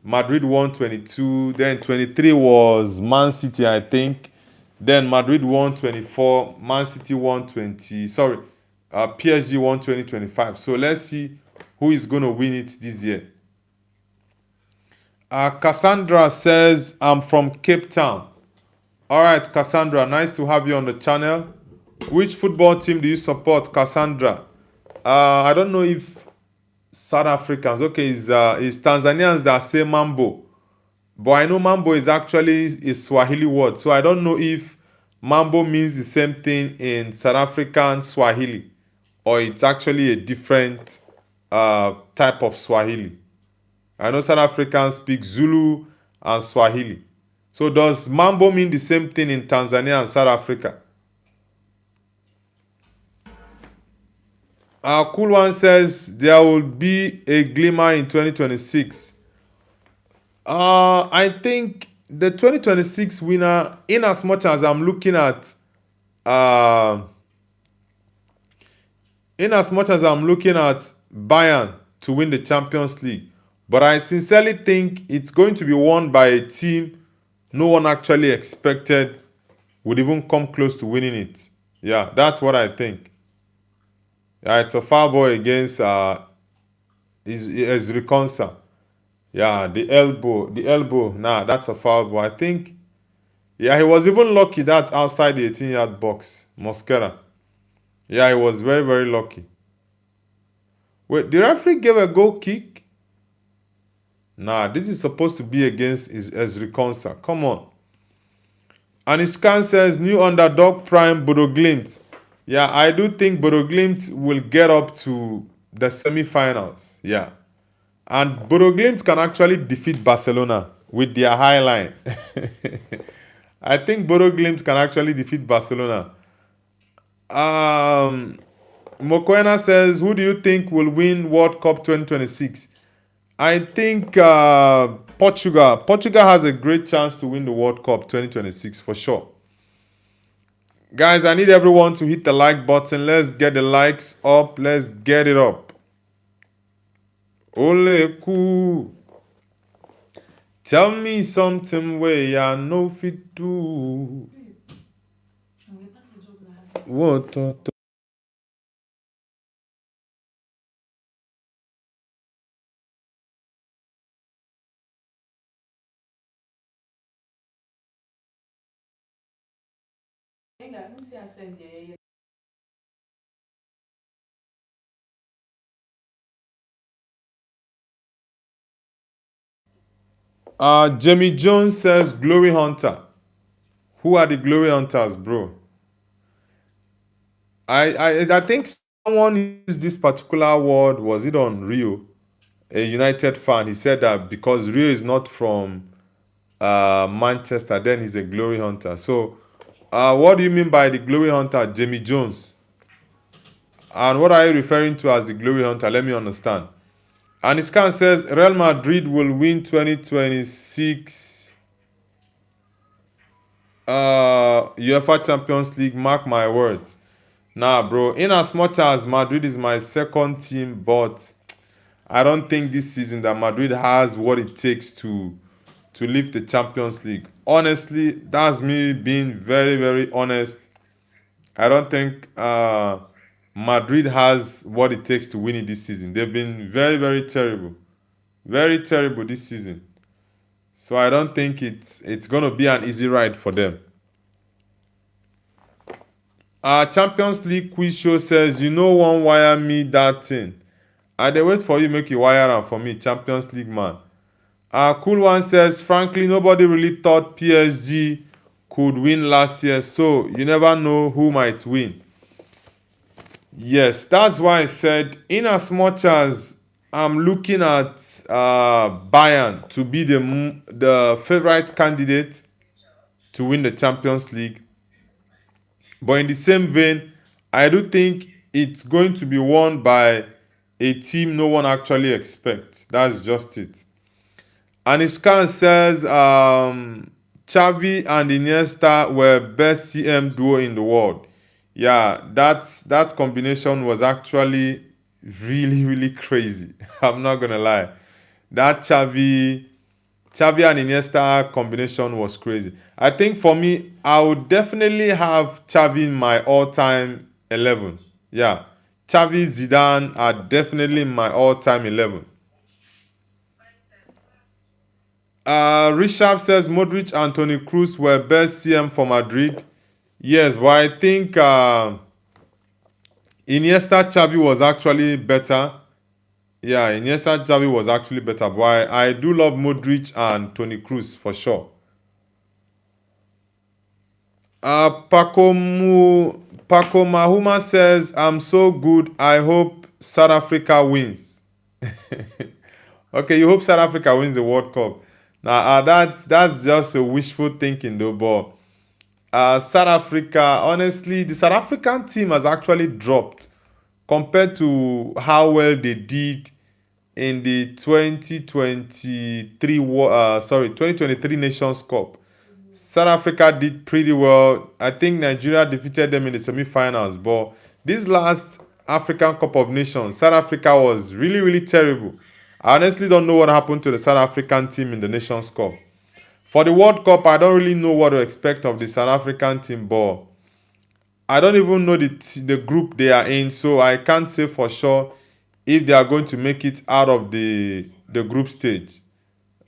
Madrid won 22. Then 23 was Man City, I think. Then Madrid won 24. Man City won 20. Sorry, PSG won 2025. So let's see who is going to win it this year. Cassandra says, I'm from Cape Town. Alright, Cassandra, nice to have you on the channel. Which football team do you support, Cassandra? I don't know if South Africans, okay, it's Tanzanians that say Mambo. But I know Mambo is actually a Swahili word. So I don't know if Mambo means the same thing in South African Swahili, or it's actually a different type of Swahili. I know South Africans speak Zulu and Swahili. So does Mambo mean the same thing in Tanzania and South Africa? Cool One says there will be a glimmer in 2026. I think the 2026 winner, in as much as I'm looking at Bayern to win the Champions League, but I sincerely think it's going to be won by a team no one actually expected would even come close to winning it. Yeah, that's what I think. Yeah, it's a foul ball against Reconsa. Yeah, the elbow. Nah, that's a foul ball. I think, yeah, he was even lucky that's outside the 18-yard box. Mosquera. Yeah, he was very, very lucky. Wait, the referee gave a goal kick? Nah, this is supposed to be against Ezrikonsa. Come on. And his scan says new underdog prime Bodo Glimt. Yeah, I do think Bodo Glimt will get up to the semi-finals. Yeah. And Bodo Glimt can actually defeat Barcelona with their high line. I think Bodo Glimt can actually defeat Barcelona. Mokoena says, who do you think will win World Cup 2026? I think Portugal. Portugal has a great chance to win the World Cup 2026 for sure. Guys, I need everyone to hit the like button. Let's get the likes up. Let's get it up. Ole cool. Tell me something way I know fit do. What? Jamie Jones says Glory Hunter. Who are the Glory Hunters, bro? I think someone used this particular word. Was it on Rio? A United fan. He said that because Rio is not from Manchester, then he's a Glory Hunter. So, what do you mean by the Glory Hunter, Jamie Jones? And what are you referring to as the Glory Hunter? Let me understand. And Iskan says Real Madrid will win 2026 UEFA Champions League. Mark my words. Nah, bro. In as much as Madrid is my second team, but I don't think this season that Madrid has what it takes to lift the Champions League. Honestly, that's me being very, very honest. I don't think Madrid has what it takes to win it this season. They've been very, very terrible. Very terrible this season. So I don't think it's going to be an easy ride for them. Champions League quiz show says, you know one wire me that thing. I dey wait for you make you wire am for me, Champions League man. Cool one says, frankly, nobody really thought PSG could win last year, so you never know who might win. Yes, that's why I said, in as much as I'm looking at Bayern to be the favorite candidate to win the Champions League, but in the same vein, I do think it's going to be won by a team no one actually expects. That's just it. And Iskan says Xavi and Iniesta were best CM duo in the world. Yeah, that combination was actually really, really crazy. I'm not gonna lie. That Xavi and Iniesta combination was crazy. I think for me, I would definitely have Xavi in my all-time 11. Yeah, Xavi, Zidane are definitely in my all-time 11. Richard says Modric and Toni Kroos were best CM for Madrid. Yes, but I think Iniesta Xavi was actually better. Yeah, Iniesta Xavi was actually better. But I do love Modric and Toni Kroos for sure. Paco Mahuma says, I'm so good. I hope South Africa wins. Okay, you hope South Africa wins the World Cup. Now, that's just a wishful thinking though, but South Africa, honestly, the South African team has actually dropped compared to how well they did in the 2023 Nations Cup. South Africa did pretty well. I think Nigeria defeated them in the semi-finals, but this last African Cup of Nations, South Africa was really, really terrible. I honestly don't know what happened to the South African team in the Nations Cup. For the World Cup, I don't really know what to expect of the South African team, but I don't even know the group they are in, so I can't say for sure if they are going to make it out of the group stage.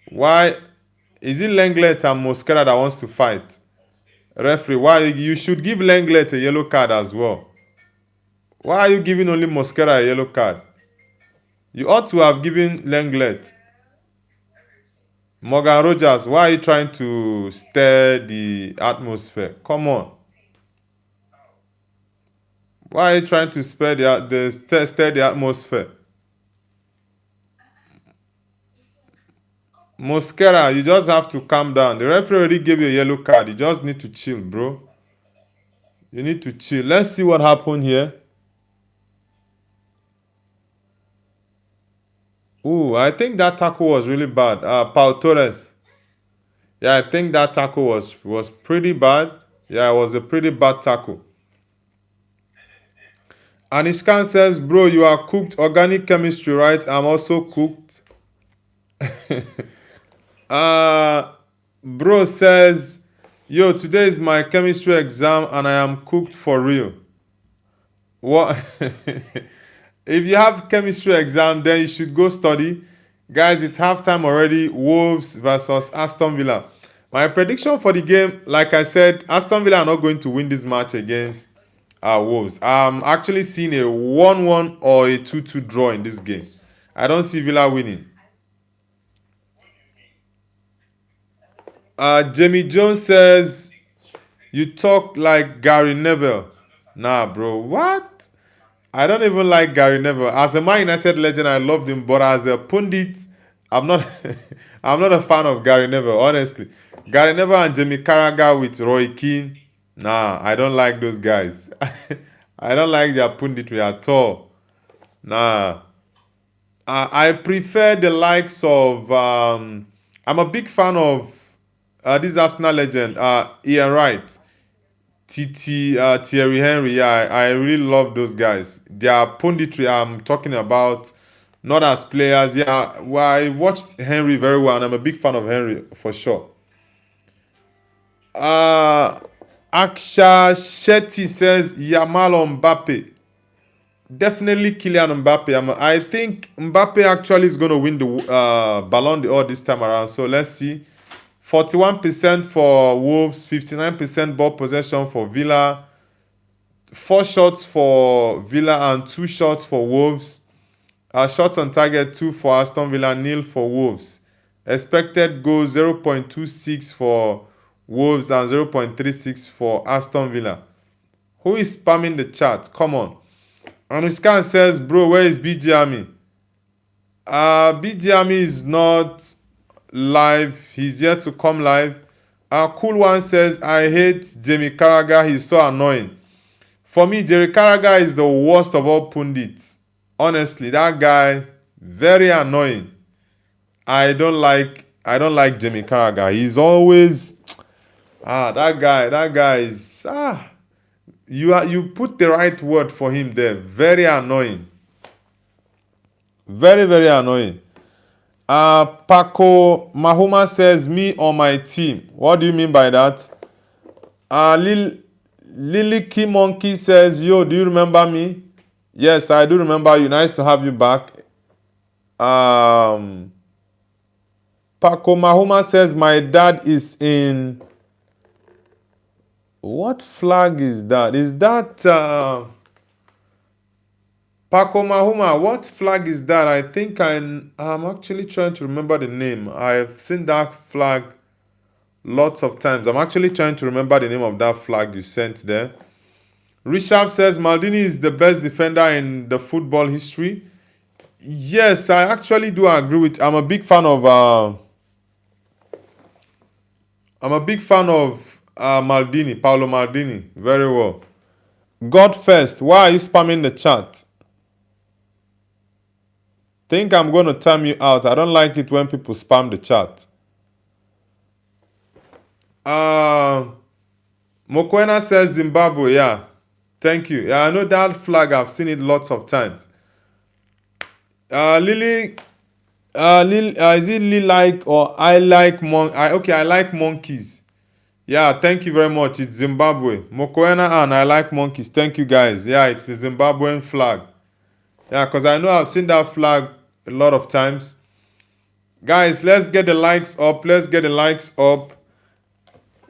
Why? Is it Lenglet and Mosquera that wants to fight? Referee, why? You should give Lenglet a yellow card as well. Why are you giving only Mosquera a yellow card? You ought to have given Lenglet. Morgan Rogers, why are you trying to stir the atmosphere? Come on. Why are you trying to stir the atmosphere? Mosquera, you just have to calm down. The referee already gave you a yellow card. You just need to chill, bro. You need to chill. Let's see what happened here. Ooh, I think that tackle was really bad. Pau Torres. Yeah, I think that tackle was pretty bad. Yeah, it was a pretty bad tackle. And Iskan says, bro, you are cooked. Organic chemistry, right? I'm also cooked. Bro says, yo, today is my chemistry exam and I am cooked for real. What? If you have chemistry exam, then you should go study. Guys, it's halftime already. Wolves versus Aston Villa. My prediction for the game, like I said, Aston Villa are not going to win this match against Wolves. I'm actually seeing a 1-1 or a 2-2 draw in this game. I don't see Villa winning. Jamie Jones says, you talk like Gary Neville. Nah, bro. What? I don't even like Gary Neville. As a Man United legend, I loved him, but as a pundit, I'm not I'm not a fan of Gary Neville, honestly. Gary Neville and Jamie Carragher with Roy Keane, nah, I don't like those guys. I don't like their punditry at all. Nah. I prefer the likes of I'm a big fan of this Arsenal legend, Ian Wright. Thierry Henry, yeah, I really love those guys. Their punditry I'm talking about, not as players. Yeah, well, I watched Henry very well, and I'm a big fan of Henry for sure. Aksha Shetty says Yamal Mbappe. Definitely Kylian Mbappe. I think Mbappe actually is going to win the Ballon d'Or this time around. So let's see. 41% for Wolves, 59% ball possession for Villa, 4 shots for Villa and 2 shots for Wolves. Shots on target 2 for Aston Villa, 0 for Wolves. Expected goals 0.26 for Wolves and 0.36 for Aston Villa. Who is spamming the chat? Come on. Anuskan says, bro, where is BG Army? BG Army is not live. He's yet to come live. Cool One says, I hate Jamie Carragher. He's so annoying. For me, Jamie Carragher is the worst of all pundits. Honestly, that guy, very annoying. I don't like Jamie Carragher. He's always that guy is you put the right word for him there. Very annoying. Very, very annoying. Paco Mahuma says, me on my team. What do you mean by that? Lily Key Monkey says, yo, do you remember me? Yes, I do remember you. Nice to have you back. Paco Mahuma says, my dad is in... What flag is that? Is that... Paco Mahuma, what flag is that? I think I'm actually trying to remember the name. I've seen that flag lots of times. I'm actually trying to remember the name of that flag you sent there. Richard says, Maldini is the best defender in the football history. Yes, I actually do agree with... I'm a big fan of Maldini, Paolo Maldini. Very well. God first, why are you spamming the chat? Think I'm going to time you out. I don't like it when people spam the chat. Mokwena says Zimbabwe. Yeah, thank you. Yeah, I know that flag. I've seen it lots of times. Lily, is it Lily like or I like okay, I like monkeys. Yeah, thank you very much. It's Zimbabwe. Mokwena and I like monkeys. Thank you guys. Yeah, it's the Zimbabwean flag. Yeah, because I know I've seen that flag a lot of times. Guys, let's get the likes up. Let's get the likes up.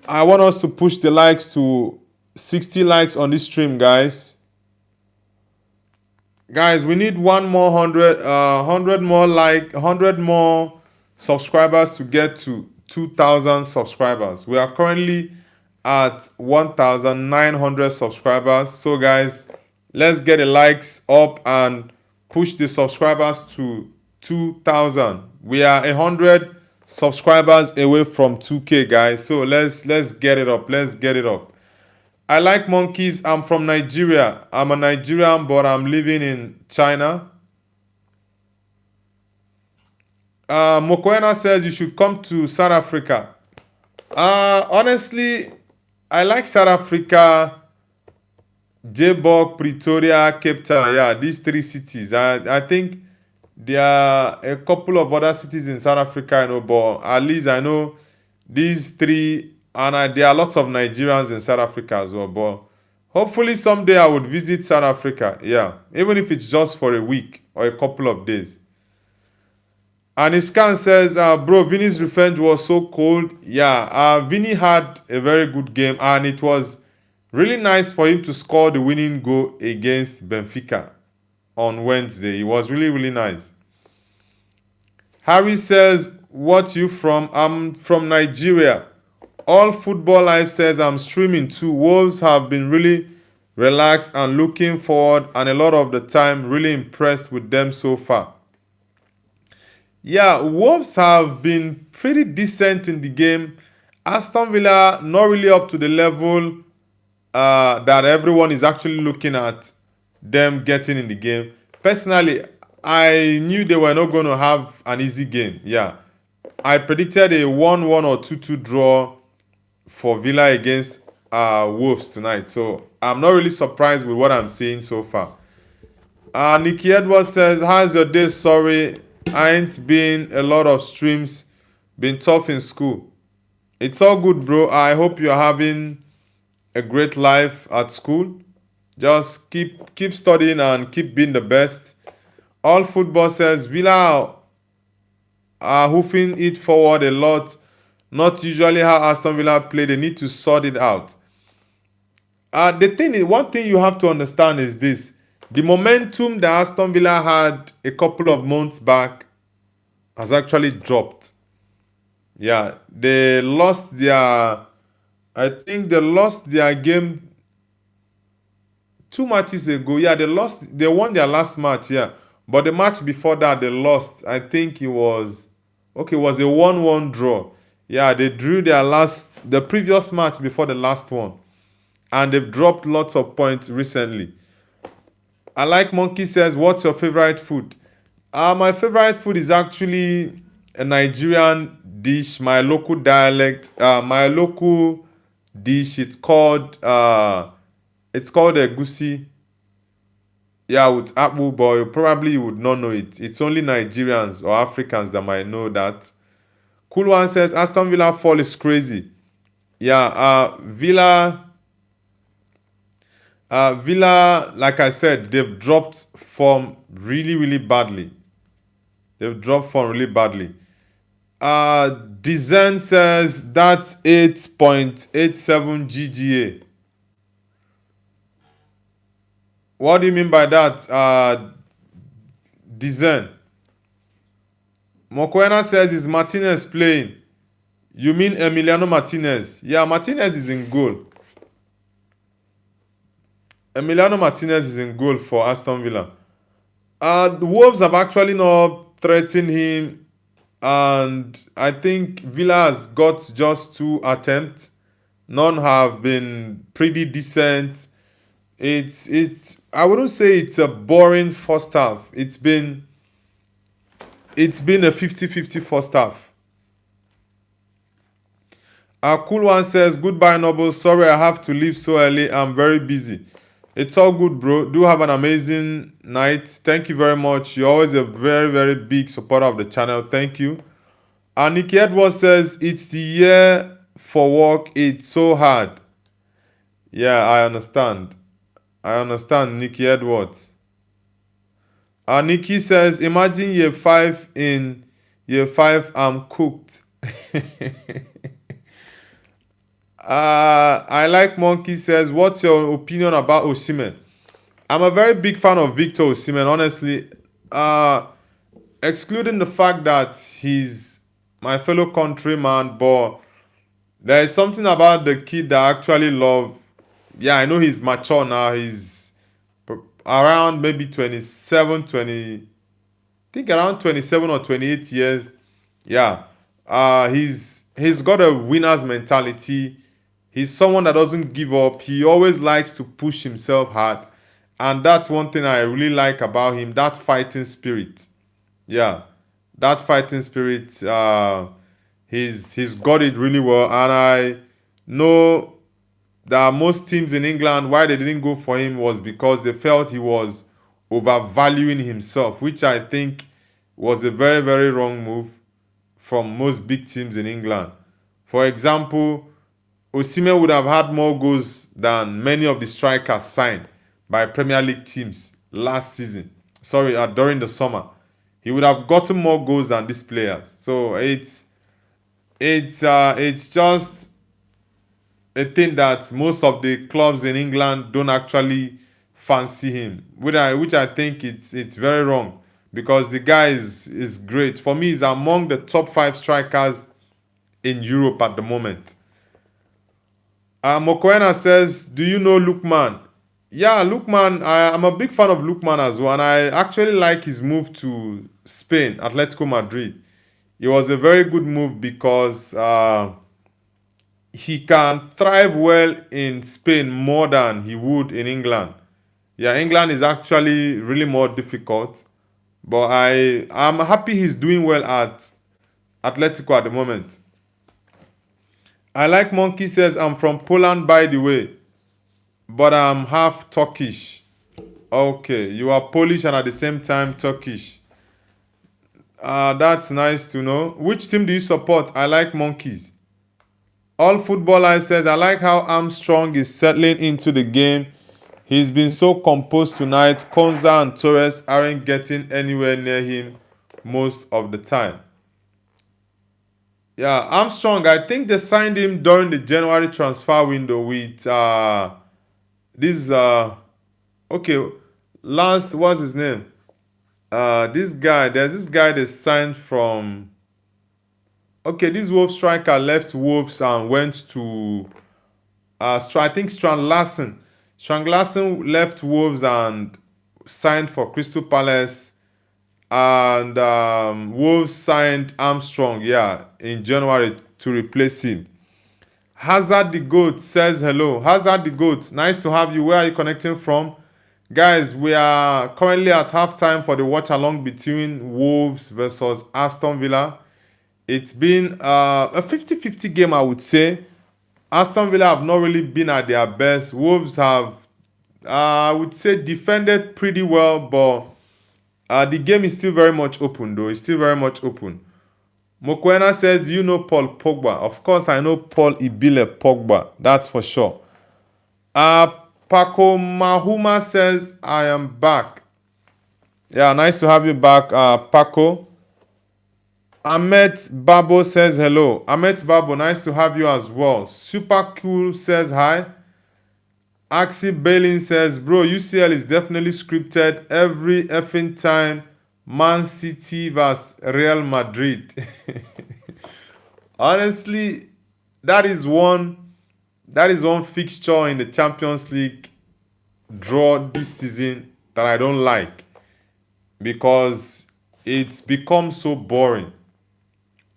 I want us to push the likes to 60 likes on this stream, guys. Guys, we need one more 100 more, like 100 more subscribers to get to 2,000 subscribers. We are currently at 1,900 subscribers. So guys, let's get the likes up and push the subscribers to 2,000. We are 100 subscribers away from 2K, guys. So let's get it up. Let's get it up. I like monkeys. I'm from Nigeria. I'm a Nigerian, but I'm living in China. Mokoena says you should come to South Africa. Honestly, I like South Africa, Joburg, Pretoria, Cape Town. Yeah, these three cities. I think there are a couple of other cities in South Africa, but at least I know these three, and there are lots of Nigerians in South Africa as well. But hopefully someday I would visit South Africa. Yeah, even if it's just for a week or a couple of days. And Iskan says, bro, Vinny's revenge was so cold. Yeah, Vinny had a very good game, and it was really nice for him to score the winning goal against Benfica on Wednesday. It was really, really nice. Harry says, what you from? I'm from Nigeria. All Football Life says I'm streaming too. Wolves have been really relaxed and looking forward, and a lot of the time really impressed with them so far. Yeah, Wolves have been pretty decent in the game. Aston Villa not really up to the level that everyone is actually looking at them getting in the game. Personally, I knew they were not going to have an easy game. Yeah, I predicted a 1-1 or 2-2 draw for Villa against Wolves tonight. So I'm not really surprised with what I'm seeing so far. Nikki Edwards says, how's your day? Sorry, I ain't been a lot of streams. Been tough in school. It's all good, bro. I hope you're having a great life at school. Just keep studying and keep being the best. All Football says Villa are hoofing it forward a lot. Not usually how Aston Villa play. They need to sort it out. One thing you have to understand is this. The momentum that Aston Villa had a couple of months back has actually dropped. Yeah, they lost their... I think they lost their game 2 matches ago. Yeah, they won their last match, yeah. But the match before that, they lost. I think it was a 1-1 draw. Yeah, they drew the previous match before the last one. And they've dropped lots of points recently. I like Monkey says, what's your favorite food? My favorite food is actually a Nigerian dish, my local dialect, my local dish. It's called egusi. Yeah, with apple, but you would not know it. It's only Nigerians or Africans that might know that. Cool One says Aston Villa fall is crazy. Yeah, Villa, like I said, they've dropped form really, really badly. Design says that's 8.87 GGA. What do you mean by that? Design. Mokoena says, is Martinez playing? You mean Emiliano Martinez? Yeah, Martinez is in goal. Emiliano Martinez is in goal for Aston Villa. The Wolves have actually not threatened him, and I think Villa has got just 2 attempts. None have been pretty decent. I wouldn't say it's a boring first half. It's been a 50-50 first half. Cool One says, goodbye, Noble. Sorry I have to leave so early. I'm very busy. It's all good, bro. Do have an amazing night. Thank you very much. You're always a very, very big supporter of the channel. Thank you. And Nikki Edwards says, it's the year for work. It's so hard. Yeah, I understand. Nikki Edwards. Nikki says, imagine year 5 in year 5, I'm cooked. I like Monkey says, what's your opinion about Osimhen? I'm a very big fan of Victor Osimhen, honestly. Excluding the fact that he's my fellow countryman, but there is something about the kid that I actually love. Yeah, I know he's mature now. He's around maybe 27, 20, I think around 27 or 28 years. Yeah. He's got a winner's mentality. He's someone that doesn't give up. He always likes to push himself hard. And that's one thing I really like about him, that fighting spirit. Yeah. That fighting spirit, he's got it really well. And I know that most teams in England, why they didn't go for him was because they felt he was overvaluing himself, which I think was a very, very wrong move from most big teams in England. For example, Osimhen would have had more goals than many of the strikers signed by Premier League teams last season. Sorry, during the summer, he would have gotten more goals than these players. So it's just a thing that most of the clubs in England don't actually fancy him, which I think it's very wrong because the guy is great. For me, he's among the top 5 strikers in Europe at the moment. Mokoena says, "Do you know Lookman?" Yeah, Lookman. I'm a big fan of Lookman as well, and I actually like his move to Spain, Atletico Madrid. It was a very good move because he can thrive well in Spain more than he would in England. Yeah, England is actually really more difficult, but I'm happy he's doing well at Atletico at the moment. I like Monkey says, "I'm from Poland by the way, but I'm half Turkish." Okay, you are Polish and at the same time Turkish. That's nice to know. Which team do you support? I like Monkeys. All Football Life says, "I like how Armstrong is settling into the game. He's been so composed tonight. Konza and Torres aren't getting anywhere near him most of the time." Yeah, Armstrong, I think they signed him during the January transfer window with this okay, Lance, what's his name? There's this guy they signed from. Okay, this Wolves striker left Wolves and went to I think Strand Larsen. Strand Larsen left Wolves and signed for Crystal Palace, and Wolves signed Armstrong, yeah, in January to replace him. Hazard the Goat says hello. Hazard the Goat, nice to have you. Where are you connecting from? Guys, we are currently at halftime for the Watchalong between Wolves versus Aston Villa. It's been a 50-50 game, I would say. Aston Villa have not really been at their best. Wolves have, I would say, defended pretty well, but the game is still very much open, though. It's still very much open. Mokoena says, "Do you know Paul Pogba?" Of course, I know Paul Ibile Pogba. That's for sure. Paco Mahuma says, "I am back." Yeah, nice to have you back, Paco. Ahmed Babo says hello. Ahmed Babo, nice to have you as well. Super Cool says hi. Axie Bailin says, "Bro, UCL is definitely scripted every effing time. Man City vs Real Madrid." Honestly, that is one fixture in the Champions League draw this season that I don't like because it's become so boring.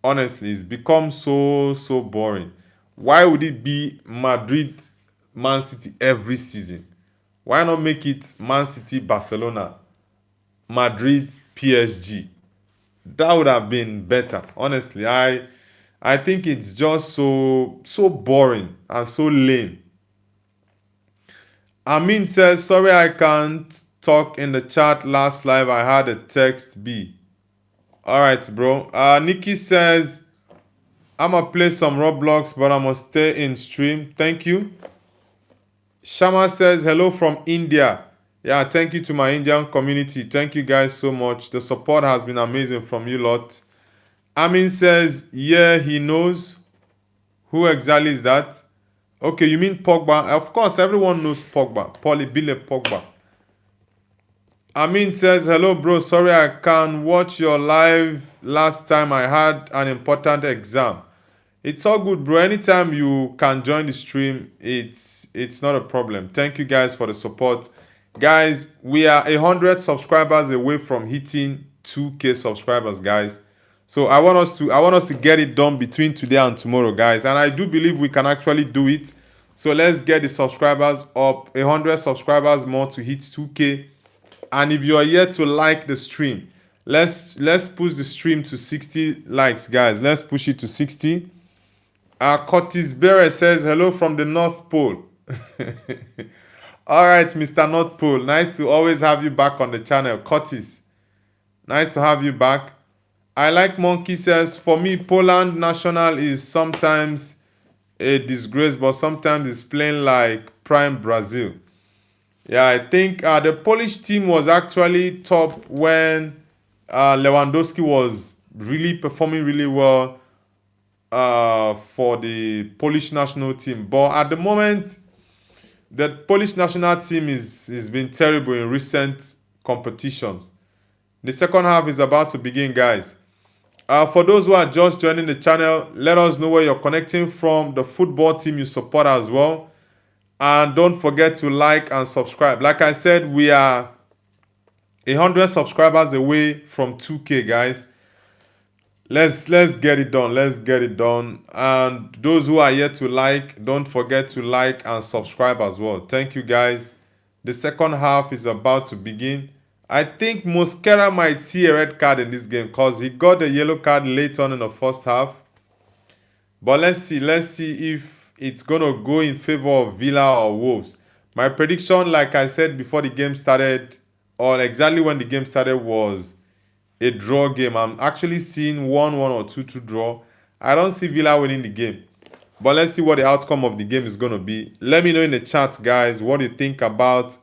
Honestly, it's become so boring. Why would it be Madrid, Man City every season? Why not make it Man City, Barcelona, Madrid, PSG? That would have been better. Honestly, I think it's just so boring and so lame. Amin says, "Sorry I can't talk in the chat. Last live I had a text B." Alright, bro. Nikki says, "I'ma play some Roblox, but I must stay in stream. Thank you." Shama says, "Hello from India." Yeah, thank you to my Indian community. Thank you guys so much. The support has been amazing from you lot. Amin says, "Yeah, he knows." Who exactly is that? Okay, you mean Pogba? Of course, everyone knows Pogba. Paul Ibile Pogba. Amin says, hello, bro. Sorry I can't watch your live last time. I had an important exam. It's all good, bro. Anytime you can join the stream, it's not a problem. Thank you guys for the support. Guys, we are 100 subscribers away from hitting 2K subscribers, guys. So I want us to get it done between today and tomorrow, guys. And I do believe we can actually do it. So let's get the subscribers up, 100 subscribers more to hit 2K. And if you are yet to like the stream, let's push the stream to 60 likes, guys. Let's push it to 60. Curtis Bere says, hello from the North Pole. All right, Mr. North Pole. Nice to always have you back on the channel. Curtis, nice to have you back. I Like Monkey says, for me, Poland national is sometimes a disgrace, but sometimes it's playing like prime Brazil. Yeah, I think the Polish team was actually top when Lewandowski was really performing really well for the Polish national team. But at the moment, the Polish national team is been terrible in recent competitions. The second half is about to begin, guys. For those who are just joining the channel, let us know where you're connecting from, the football team you support as well. And don't forget to like and subscribe. Like I said, we are 100 subscribers away from 2K, guys. Let's get it done. Let's get it done. And those who are yet to like, don't forget to like and subscribe as well. Thank you, guys. The second half is about to begin. I think Mosquera might see a red card in this game because he got a yellow card late on in the first half. But let's see if it's going to go in favor of Villa or Wolves. My prediction, like I said before the game started, or exactly when the game started, was a draw game. I'm actually seeing 1-1 or 2-2 draw. I don't see Villa winning the game. But let's see what the outcome of the game is going to be. Let me know in the chat, guys, what you think about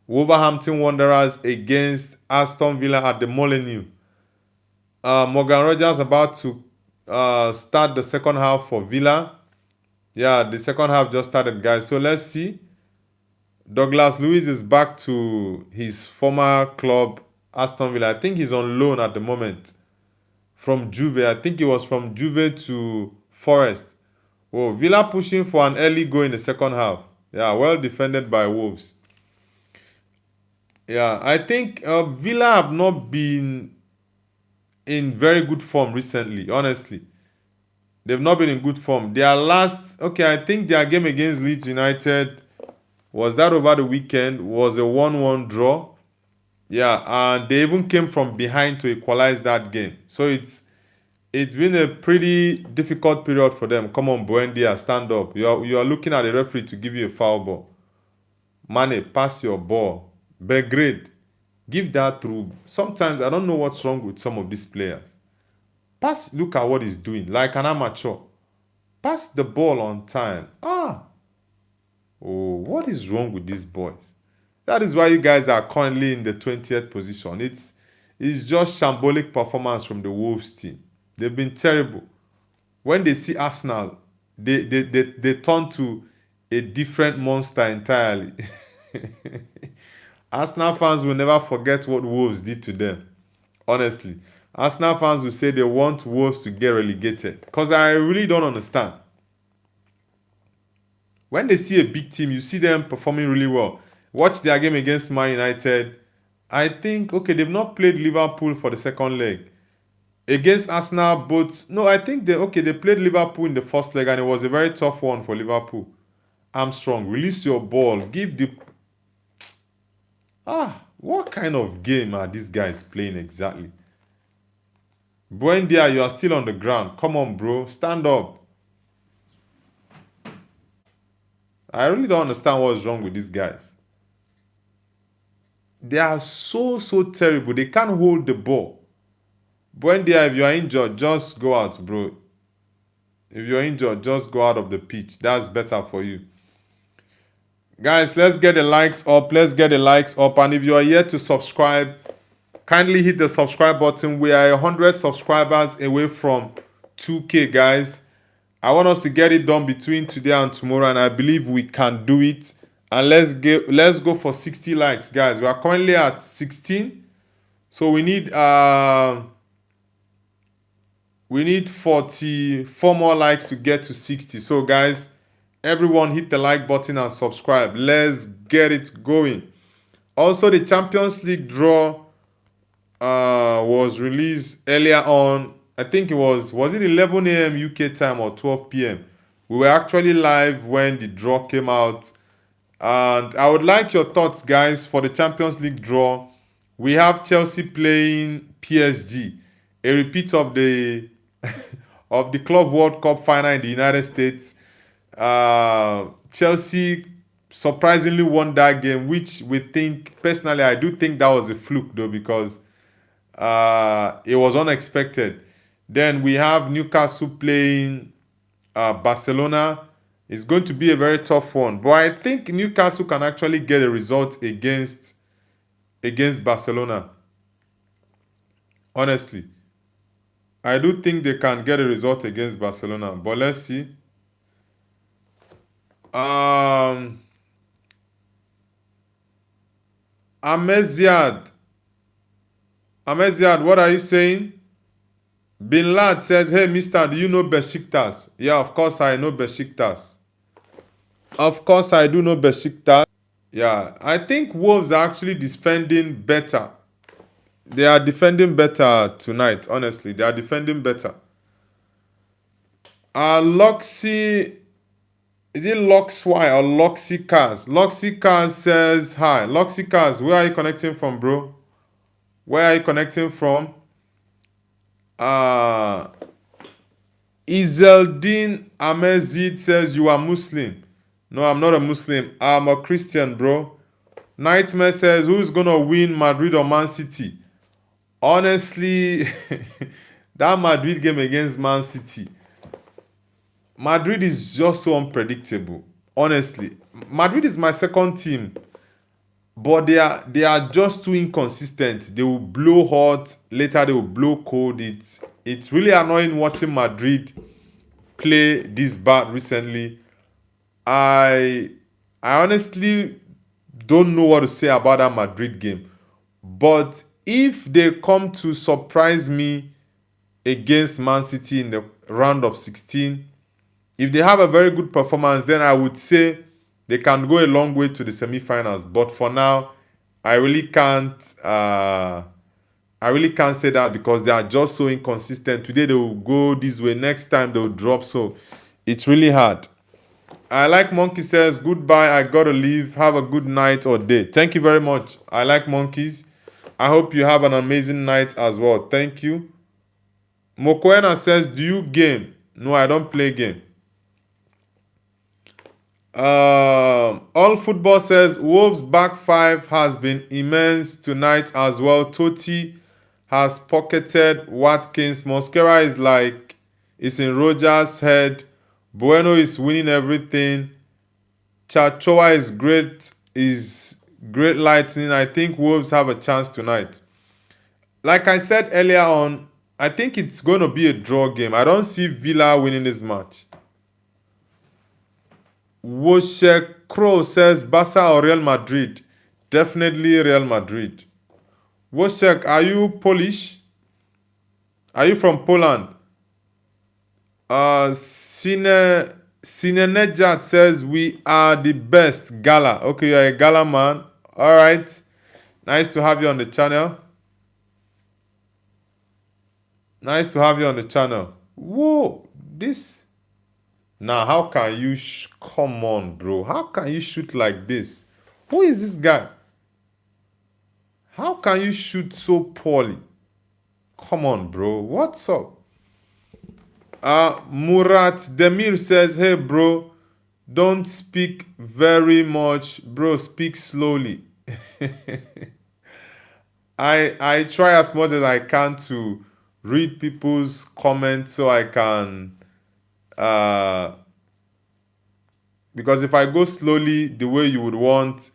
Wolverhampton Wanderers against Aston Villa at the Molineux. Morgan Rogers about to start the second half for Villa. Yeah, the second half just started, guys. So let's see. Douglas Luiz is back to his former club, Aston Villa. I think he's on loan at the moment from Juve. I think he was from Juve to Forest. Oh, Villa pushing for an early goal in the second half. Yeah, well defended by Wolves. Yeah, I think Villa have not been in very good form recently, honestly. They've not been in good form. Their last, I think their game against Leeds United, was that over the weekend, was a 1-1 draw. Yeah, and they even came from behind to equalize that game. So it's been a pretty difficult period for them. Come on, Buendia, stand up. You are looking at the referee to give you a foul ball. Mane, pass your ball. Belgrade, give that through. Sometimes I don't know what's wrong with some of these players. Pass, look at what he's doing, like an amateur. Pass the ball on time. Oh, what is wrong with these boys? That is why you guys are currently in the 20th position. It's just shambolic performance from the Wolves team. They've been terrible. When they see Arsenal, they turn to a different monster entirely. Arsenal fans will never forget what Wolves did to them. Honestly. Arsenal fans will say they want Wolves to get relegated. Because I really don't understand. When they see a big team, you see them performing really well. Watch their game against Man United. I think, they've not played Liverpool for the second leg. Against Arsenal, I think they played Liverpool in the first leg and it was a very tough one for Liverpool. Armstrong, release your ball. Give the... what kind of game are these guys playing exactly? Buendia, you are still on the ground. Come on, bro. Stand up. I really don't understand what's wrong with these guys. They are so terrible. They can't hold the ball. Buendia, if you are injured, just go out, bro. If you're injured, just go out of the pitch. That's better for you. Guys, let's get the likes up. Let's get the likes up. And if you are yet to subscribe, kindly hit the subscribe button. We are 100 subscribers away from 2K, guys. I want us to get it done between today and tomorrow, and I believe we can do it. And let's go for 60 likes, guys. We are currently at 16. So we need 44 more likes to get to 60. So guys, everyone hit the like button and subscribe. Let's get it going. Also, the Champions League draw was released earlier on. I think it was it 11 a.m. UK time or 12 p.m. We were actually live when the draw came out. And I would like your thoughts, guys, for the Champions League draw. We have Chelsea playing PSG, a repeat of the of the Club World Cup final in the United States. Chelsea surprisingly won that game, which we think, personally, I do think that was a fluke though, because it was unexpected. Then we have Newcastle playing Barcelona. It's going to be a very tough one, but I think Newcastle can actually get a result against Barcelona. Honestly, I do think they can get a result against Barcelona, but let's see. Ameziad, what are you saying? Bin Lad says, hey, mister, do you know Besiktas? Yeah, of course I know Besiktas. Of course I do know Besiktas. Yeah, I think Wolves are actually defending better. They are defending better tonight, honestly. They are defending better. Loxy, is it Loxy or Loxy Cars? Loxy Cars says, hi. Loxy Cars, where are you connecting from, bro? Where are you connecting from? Izeldin Amezid says, you are Muslim. No, I'm not a Muslim. I'm a Christian, bro. Nightmare says, who's going to win, Madrid or Man City? Honestly, that Madrid game against Man City, Madrid is just so unpredictable. Honestly, Madrid is my second team, but they are just too inconsistent. They will blow hot, later they will blow cold. It's really annoying watching Madrid play this bad recently. I honestly don't know what to say about that Madrid game. But if they come to surprise me against Man City in the round of 16, if they have a very good performance, then I would say they can go a long way to the semi-finals. But for now, I really can't say that, because they are just so inconsistent. Today they will go this way, next time they will drop. So it's really hard. I Like Monkey says, goodbye, I gotta leave. Have a good night or day. Thank you very much. I Like Monkeys. I hope you have an amazing night as well. Thank you. Mokoena says, do you game? No, I don't play game. All Football says, Wolves back five has been immense tonight as well. Totti has pocketed Watkins. Mosquera is in Rogers' head. Bueno is winning everything. Chachoa is great lightning. I think Wolves have a chance tonight. Like I said earlier on, I think it's going to be a draw game. I don't see Villa winning this match. Wojciech Crow says, Barca or Real Madrid? Definitely Real Madrid. Wojciech, are you Polish? Are you from Poland? Sinenejat says, we are the best. Gala. Okay, you're a Gala man. All right. Nice to have you on the channel. Nice to have you on the channel. Whoa, this. Now, how can you... Come on, bro. How can you shoot like this? Who is this guy? How can you shoot so poorly? Come on, bro. What's up? Murat Demir says, hey, bro, don't speak very much. Bro, speak slowly. I try as much as I can to read people's comments so I can... because if I go slowly the way you would want,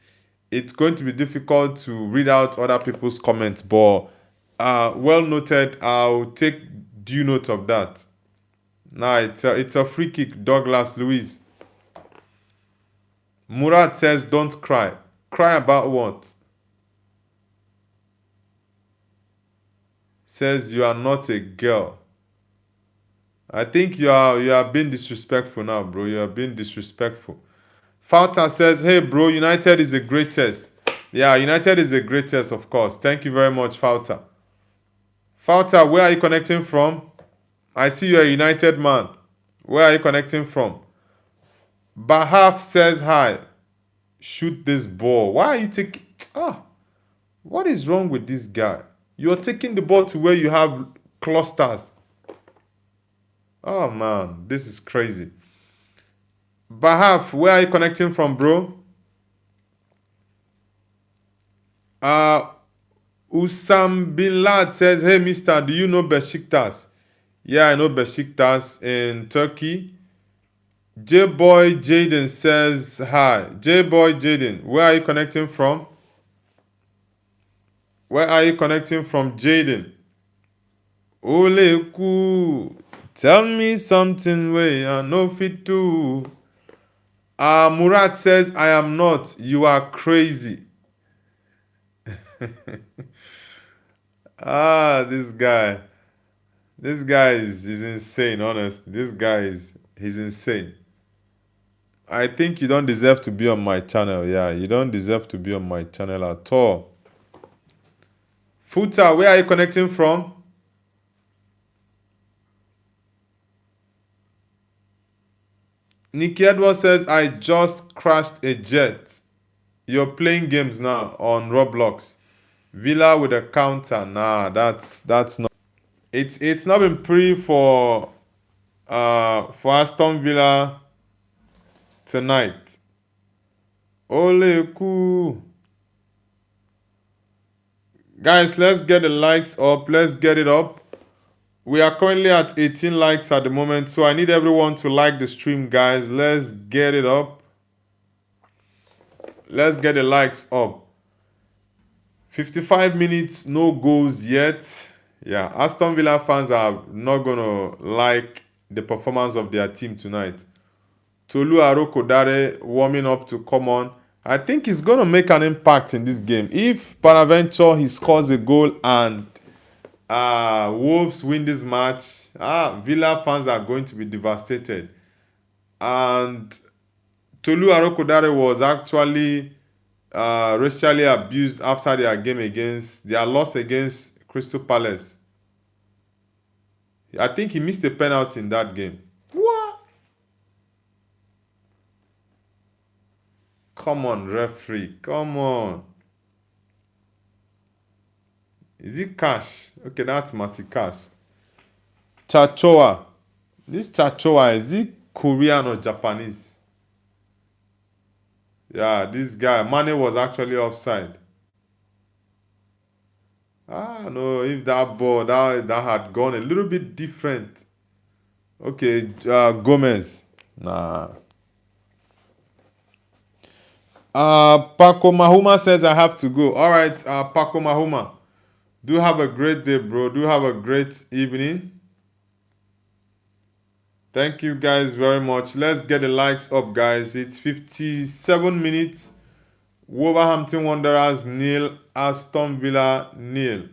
it's going to be difficult to read out other people's comments. But well noted. I'll take due note of that. Now it's a free kick, Douglas Luiz. Murad says, don't cry. Cry about what? Says you are not a girl. I think you are being disrespectful now, bro. You are being disrespectful. Falta says, hey, bro, United is the greatest. Yeah, United is the greatest, of course. Thank you very much, Falta. Falta, where are you connecting from? I see you're a United man. Where are you connecting from? Bahaf says, hi. Shoot this ball. Why are you taking... what is wrong with this guy? You're taking the ball to where you have clusters. Oh, man. This is crazy. Bahaf, where are you connecting from, bro? Usam Bin Lad says, hey, mister, do you know Besiktas? Yeah, I know Besiktas in Turkey. J-Boy Jaden says, hi. J-Boy Jaden, where are you connecting from? Where are you connecting from, Jaden? Oleku, tell me something where I know fit to. Murad says, I am not. You are crazy. This guy. This guy is insane, honestly. This guy he's insane. I think you don't deserve to be on my channel. Yeah, you don't deserve to be on my channel at all. Futa, where are you connecting from? Nicky Edwards says, I just crashed a jet. You're playing games now on Roblox. Villa with a counter. Nah, that's not. It's not been pretty for Aston Villa tonight. Ole cool. Guys, let's get the likes up. Let's get it up. We are currently at 18 likes at the moment, so I need everyone to like the stream, guys. Let's get it up. Let's get the likes up. 55 minutes, no goals yet. Yeah, Aston Villa fans are not going to like the performance of their team tonight. Tolu Arokodare warming up to come on. I think he's going to make an impact in this game. If peradventure he scores a goal and Wolves win this match, Villa fans are going to be devastated. And Tolu Arokodare was actually racially abused after their game against their loss against Crystal Palace. I think he missed a penalty in that game. What? Come on, referee. Come on. Is it Cash? Okay, that's Mati Cash. Chachoa. This Chachoa, is he Korean or Japanese? Yeah, this guy, Mane was actually offside. No, if that ball, that had gone a little bit different. Okay, Gomez. Nah. Paco Mahuma says I have to go. All right, Paco Mahuma. Do have a great day, bro. Do have a great evening. Thank you guys very much. Let's get the likes up, guys. It's 57 minutes. Wolverhampton Wanderers 0, Aston Villa 0.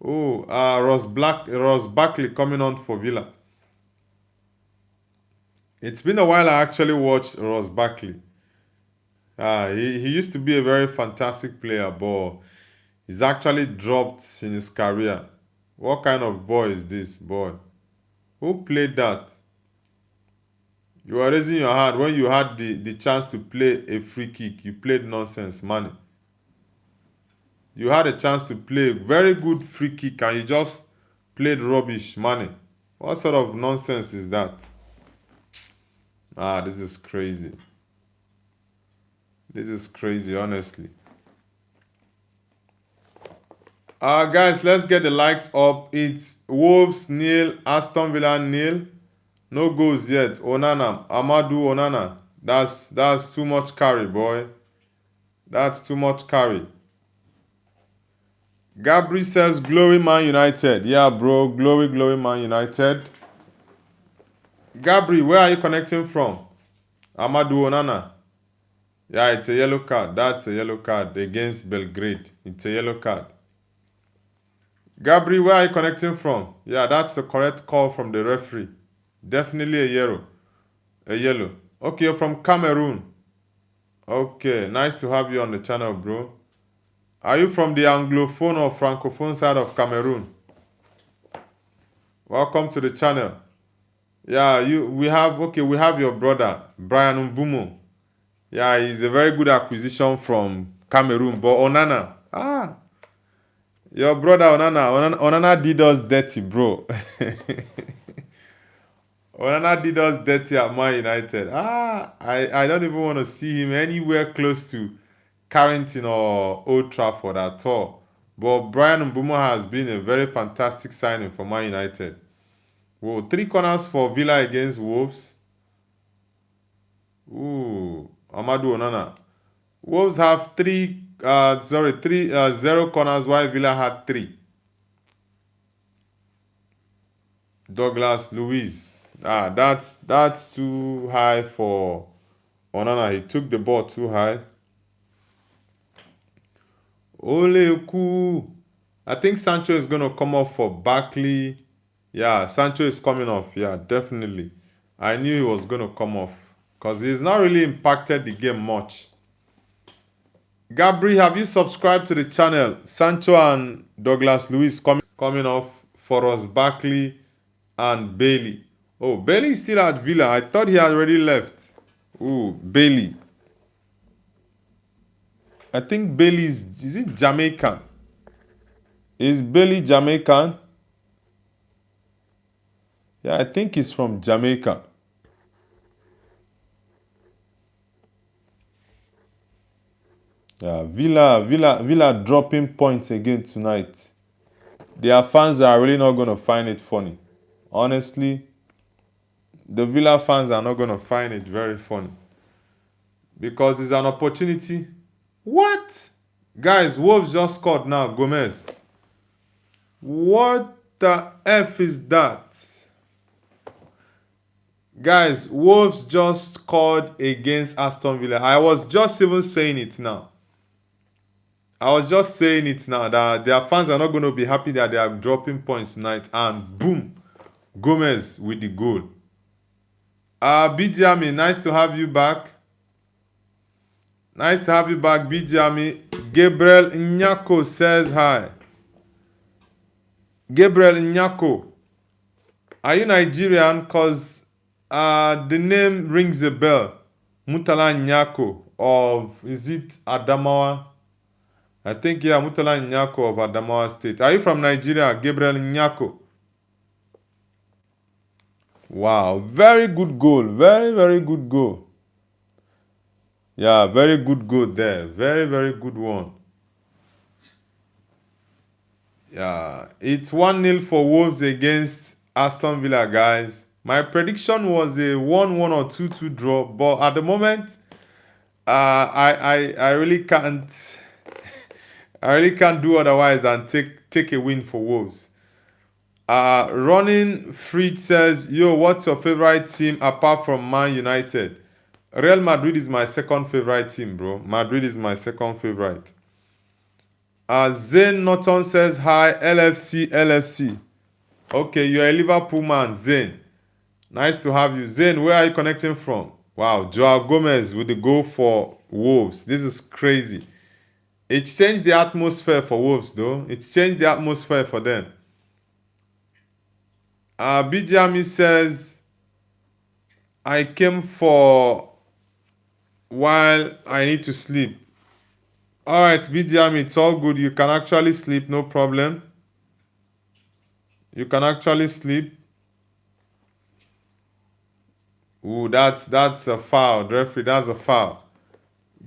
Oh, Ross Barkley coming on for Villa. It's been a while I actually watched Ross Barkley. He used to be a very fantastic player, but he's actually dropped in his career. What kind of boy is this boy? Who played that? You were raising your hand when you had the chance to play a free kick. You played nonsense, man. You had a chance to play a very good free kick and you just played rubbish, man. What sort of nonsense is that? This is crazy. This is crazy, honestly. Guys, let's get the likes up. It's Wolves 0, Aston Villa 0. No goals yet. Onana, Amadou Onana. That's too much carry, boy. That's too much carry. Gabri says, glory Man United. Yeah, bro. Glory Man United. Gabri, where are you connecting from? Amadou Onana. Yeah, it's a yellow card. That's a yellow card against Belgrade. It's a yellow card. Gabri, where are you connecting from? Yeah, that's the correct call from the referee. Definitely a yellow. A yellow. Okay, you're from Cameroon. Okay, nice to have you on the channel, bro. Are you from the Anglophone or Francophone side of Cameroon? Welcome to the channel. Yeah, we have your brother, Brian Mbumo. Yeah, he's a very good acquisition from Cameroon. But Onana, your brother Onana did us dirty, bro. Onana did us dirty at Man United. I don't even want to see him anywhere close to Carrington or Old Trafford at all. But Brian Mbumo has been a very fantastic signing for Man United. Whoa, 3 corners for Villa against Wolves. Ooh, Amadou Onana. Wolves have 0 corners while Villa had 3. Douglas Luiz. That's too high for Onana. He took the ball too high. Oleku. I think Sancho is going to come off for Barkley. Yeah, Sancho is coming off. Yeah, definitely. I knew he was going to come off because he's not really impacted the game much. Gabri, have you subscribed to the channel? Sancho and Douglas Luiz coming off for us, Barkley and Bailey. Oh, Bailey is still at Villa. I thought he had already left. Ooh, Bailey. I think Bailey is it Jamaican? Is Bailey Jamaican? Yeah, I think he's from Jamaica. Yeah, Villa dropping points again tonight. Their fans are really not going to find it funny. Honestly, the Villa fans are not going to find it very funny. Because it's an opportunity. What? Guys, Wolves just scored now, Gomez. What the F is that? Guys, Wolves just scored against Aston Villa. I was just even saying it now. That their fans are not going to be happy that they are dropping points tonight. And boom, Gomez with the goal. Bijami, nice to have you back. Nice to have you back, Bijami. Gabriel Nyako says hi. Gabriel Nyako, are you Nigerian? Because the name rings a bell. Mutala Nyako of, is it Adamawa? I think, yeah, Mutala Nyako of Adamawa State. Are you from Nigeria, Gabriel Nyako? Wow, very good goal. Very, very good goal. Yeah, very good goal there. Very, very good one. Yeah, it's 1-0 for Wolves against Aston Villa, guys. My prediction was a 1-1 or 2-2 draw, but at the moment, I really can't I really can't do otherwise than take a win for Wolves. Running Freed says, yo, what's your favorite team apart from Man United? Real Madrid is my second favorite team, bro. Madrid is my second favorite. Zane Norton says, hi, LFC. Okay, you're a Liverpool man, Zane. Nice to have you. Zane, where are you connecting from? Wow, Joao Gomez with the goal for Wolves. This is crazy. It changed the atmosphere for Wolves, though. It changed the atmosphere for them. Bijami says, I came for while I need to sleep. All right, Bijami, it's all good. You can actually sleep, no problem. You can actually sleep. Ooh, that's a foul, referee. That's a foul.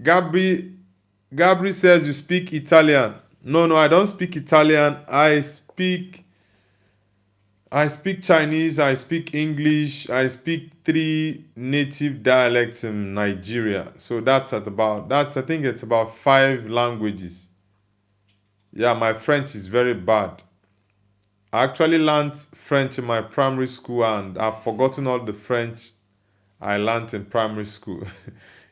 Gabri says you speak Italian. No, I don't speak Italian. I speak Chinese, I speak English, I speak 3 native dialects in Nigeria. So I think it's about 5 languages. Yeah, my French is very bad. I actually learned French in my primary school and I've forgotten all the French I learned in primary school.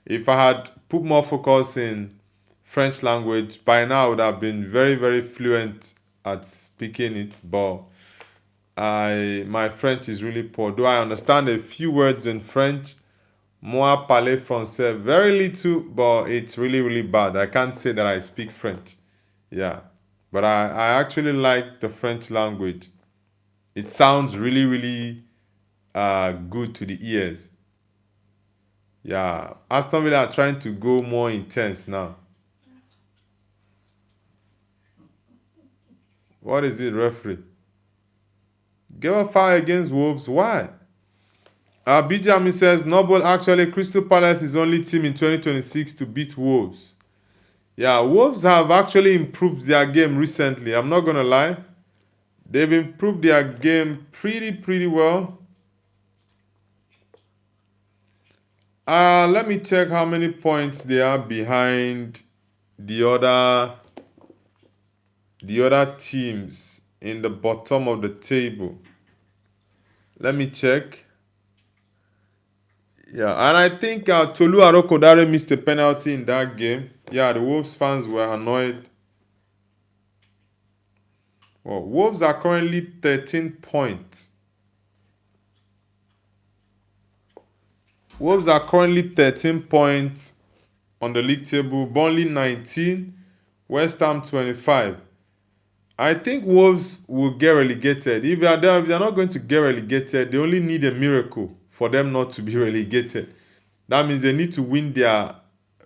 If I had put more focus in French language, by now I would have been very, very fluent at speaking it. But my French is really poor. Though I understand a few words in French, moi parler français, very little, but it's really, really bad. I can't say that I speak French. Yeah. But I actually like the French language. It sounds really, really good to the ears. Yeah. Aston Villa are trying to go more intense now. What is it, referee? Give a foul against Wolves. Why? Bijami says, Noble, actually, Crystal Palace is only team in 2026 to beat Wolves. Yeah, Wolves have actually improved their game recently. I'm not going to lie. They've improved their game pretty well. Let me check how many points they are behind the other teams in the bottom of the table. Let me check. Yeah, and I think Tolu Arokodare missed a penalty in that game. Yeah, the Wolves fans were annoyed. Well, Wolves are currently 13 points. Wolves are currently 13 points on the league table. Burnley 19, West Ham 25. I think Wolves will get relegated. If they're not going to get relegated, they only need a miracle for them not to be relegated. That means they need to win their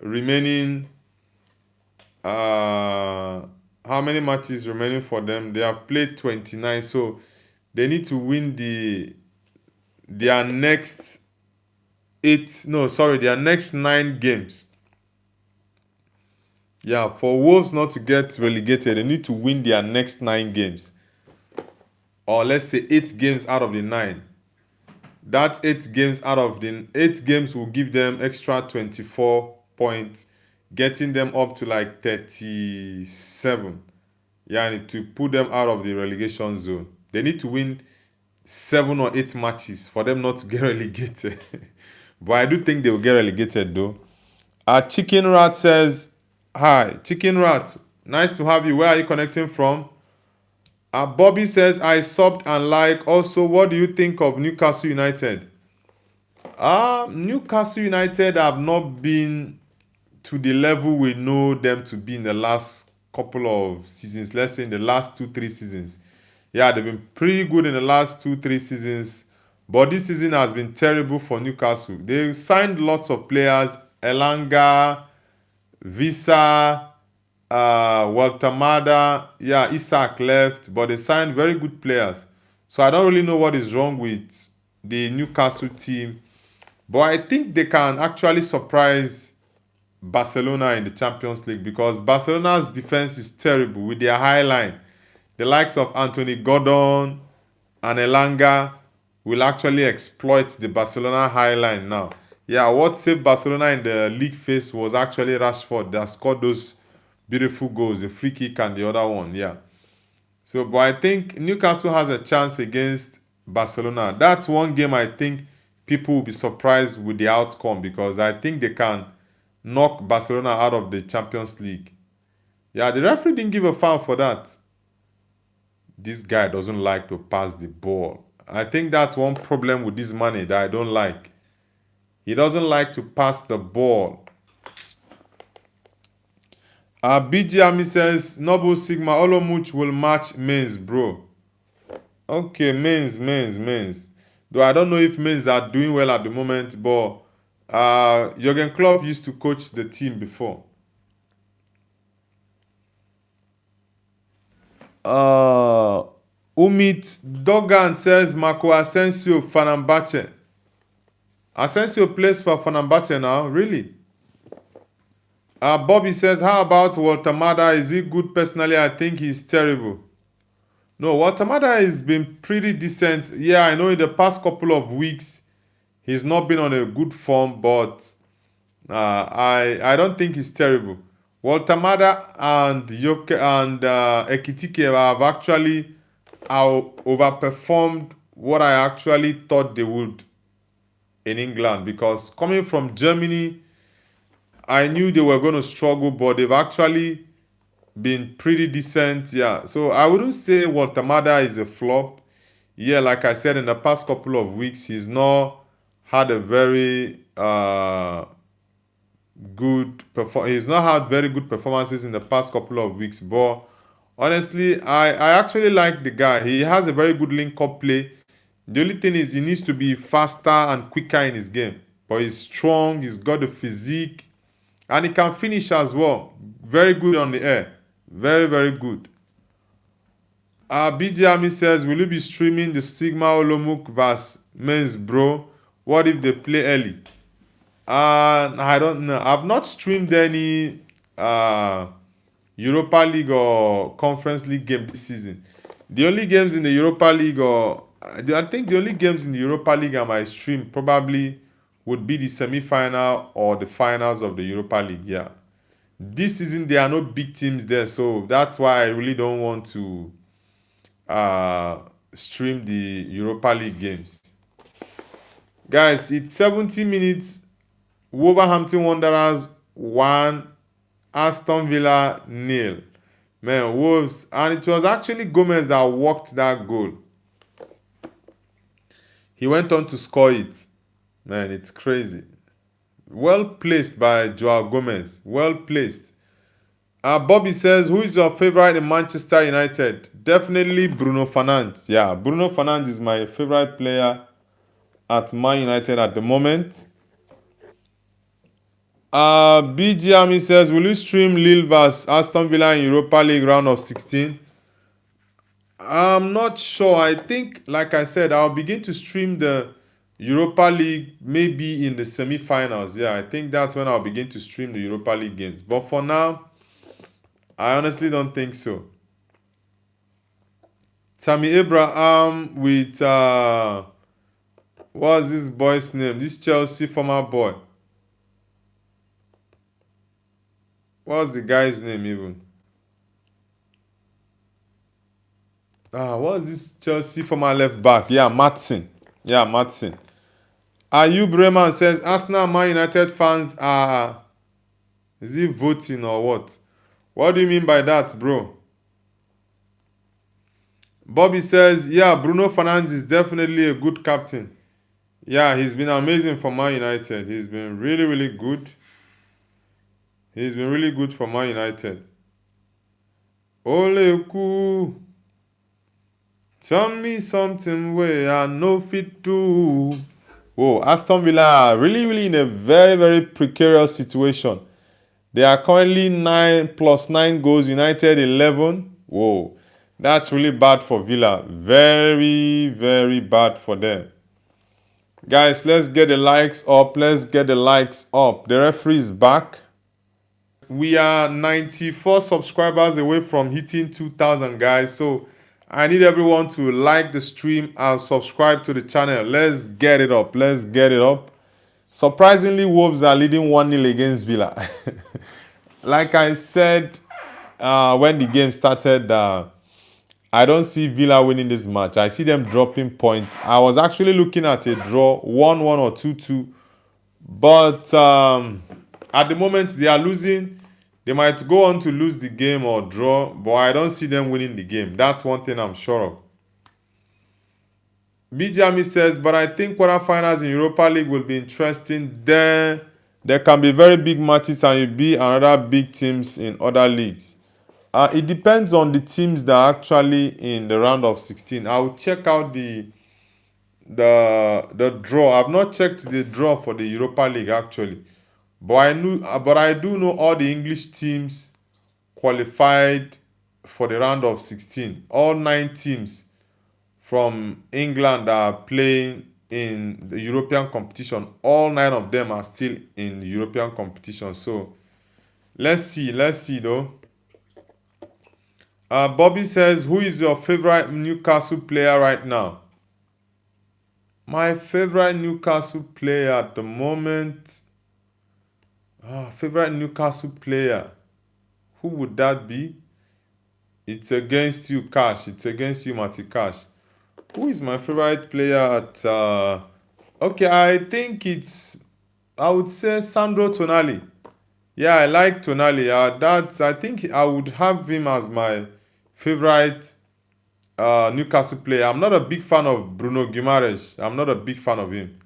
remaining. How many matches remaining for them? They have played 29, so they need to win their next their next 9 games. Yeah, for Wolves not to get relegated, they need to win their next 9 games. Or let's say 8 games out of the 9. That 8 games out of the 8 games will give them extra 24 points, getting them up to like 37. Yeah, and to put them out of the relegation zone. They need to win 7 or 8 matches for them not to get relegated. But I do think they will get relegated though. Chicken Rat says, hi, Chicken Rat, nice to have you. Where are you connecting from? Bobby says, I subbed and like. Also, what do you think of Newcastle United? Newcastle United have not been to the level we know them to be in the last couple of seasons. Let's say in the last 2-3 seasons. Yeah, they've been pretty good in the last 2-3 seasons. But this season has been terrible for Newcastle. They've signed lots of players. Elanga, Visa, Walter Mada, yeah, Isaac left, but they signed very good players. So I don't really know what is wrong with the Newcastle team. But I think they can actually surprise Barcelona in the Champions League because Barcelona's defense is terrible with their high line. The likes of Anthony Gordon and Elanga will actually exploit the Barcelona high line now. Yeah, what saved Barcelona in the league phase was actually Rashford that scored those beautiful goals, the free kick and the other one. Yeah. So, but I think Newcastle has a chance against Barcelona. That's one game I think people will be surprised with the outcome because I think they can knock Barcelona out of the Champions League. Yeah, the referee didn't give a foul for that. This guy doesn't like to pass the ball. I think that's one problem with this man that I don't like. He doesn't like to pass the ball. BG Ami says, Noble Sigma Olomouc will match Mainz, bro. Okay, Mainz. Though I don't know if Mainz are doing well at the moment, but Jurgen Klopp used to coach the team before. Umit Dogan says, Marco Asensio, Fenerbahce. Asensio plays for Fenerbahce now, really? Bobby says, how about Walter Mada? Is he good? Personally, I think he's terrible. No, Walter Mada has been pretty decent. Yeah, I know in the past couple of weeks, he's not been on a good form, but I don't think he's terrible. Walter Mada and Ekitike have actually overperformed what I actually thought they would in England because coming from Germany, I knew they were going to struggle, but they've actually been pretty decent. Yeah, so I wouldn't say Waltamada is a flop. Yeah, like I said, in the past couple of weeks, he's not had a very he's not had very good performances in the past couple of weeks. But honestly, I actually like the guy. He has a very good link-up play. The only thing is he needs to be faster and quicker in his game. But he's strong, he's got the physique, and he can finish as well. Very good on the air. Very, very good. BJ Army says, will you be streaming the Sigma Olomouc vs Men's Bro? What if they play early? I don't know. I've not streamed any Europa League or Conference League game this season. The only games in the Europa League, or I think the only games in the Europa League I might stream probably would be the semi-final or the finals of the Europa League. Yeah, this season there are no big teams there, so that's why I really don't want to stream the Europa League games. Guys, it's 70 minutes. Wolverhampton Wanderers 1, Aston Villa 0. Man, Wolves, and it was actually Gomez that worked that goal. He went on to score it. Man, it's crazy. Well placed by Joao Gomez. Well placed. Bobby says, who is your favorite in Manchester United? Definitely Bruno Fernandes. Yeah, Bruno Fernandes is my favorite player at Man United at the moment. BG Army says, will you stream Lille vs Aston Villa in Europa League round of 16? I'm not sure. I think, like I said, I'll begin to stream the Europa League maybe in the semi-finals. Yeah, I think that's when I'll begin to stream the Europa League games. But for now, I honestly don't think so. Tammy Abraham with, what's this boy's name? This Chelsea former boy. What's the guy's name even? What's this Chelsea former left back? Yeah, Matson. Yeah, Matson. Ayub Breman says, Arsenal Man United fans are... Is he voting or what? What do you mean by that, bro? Bobby says, yeah, Bruno Fernandes is definitely a good captain. Yeah, he's been amazing for Man United. He's been really, really good. He's been really good for Man United. Oleku, tell me something where I know fit do. Whoa, Aston Villa are really in a very, very precarious situation. They are currently 9 plus 9 goals, United 11. Whoa, that's really bad for Villa. Very, very bad for them. Guys, let's get the likes up. Let's get the likes up. The referee is back. We are 94 subscribers away from hitting 2,000, guys. So I need everyone to like the stream and subscribe to the channel. Let's get it up. Let's get it up. Surprisingly, Wolves are leading 1-0 against Villa. Like I said when the game started, I don't see Villa winning this match. I see them dropping points. I was actually looking at a draw, 1-1 or 2-2. But at the moment, they are losing. They might go on to lose the game or draw, but I don't see them winning the game. That's one thing I'm sure of. Bijami says, but I think quarterfinals in Europa League will be interesting. Then there can be very big matches and you'll be another big teams in other leagues. It depends on the teams that are actually in the round of 16. I'll check out the draw. I've not checked the draw for the Europa League actually. But I do know all the English teams qualified for the round of 16. All 9 teams from England are playing in the European competition. All 9 of them are still in the European competition. So let's see though. Bobby says, who is your favorite Newcastle player right now? My favorite Newcastle player at the moment... favorite Newcastle player. Who would that be? It's against you, Cash. It's against you, Matty Cash. Who is my favorite player at... Okay, I think it's... I would say Sandro Tonali. Yeah, I like Tonali. I think I would have him as my favorite Newcastle player. I'm not a big fan of Bruno Guimaraes. I'm not a big fan of him.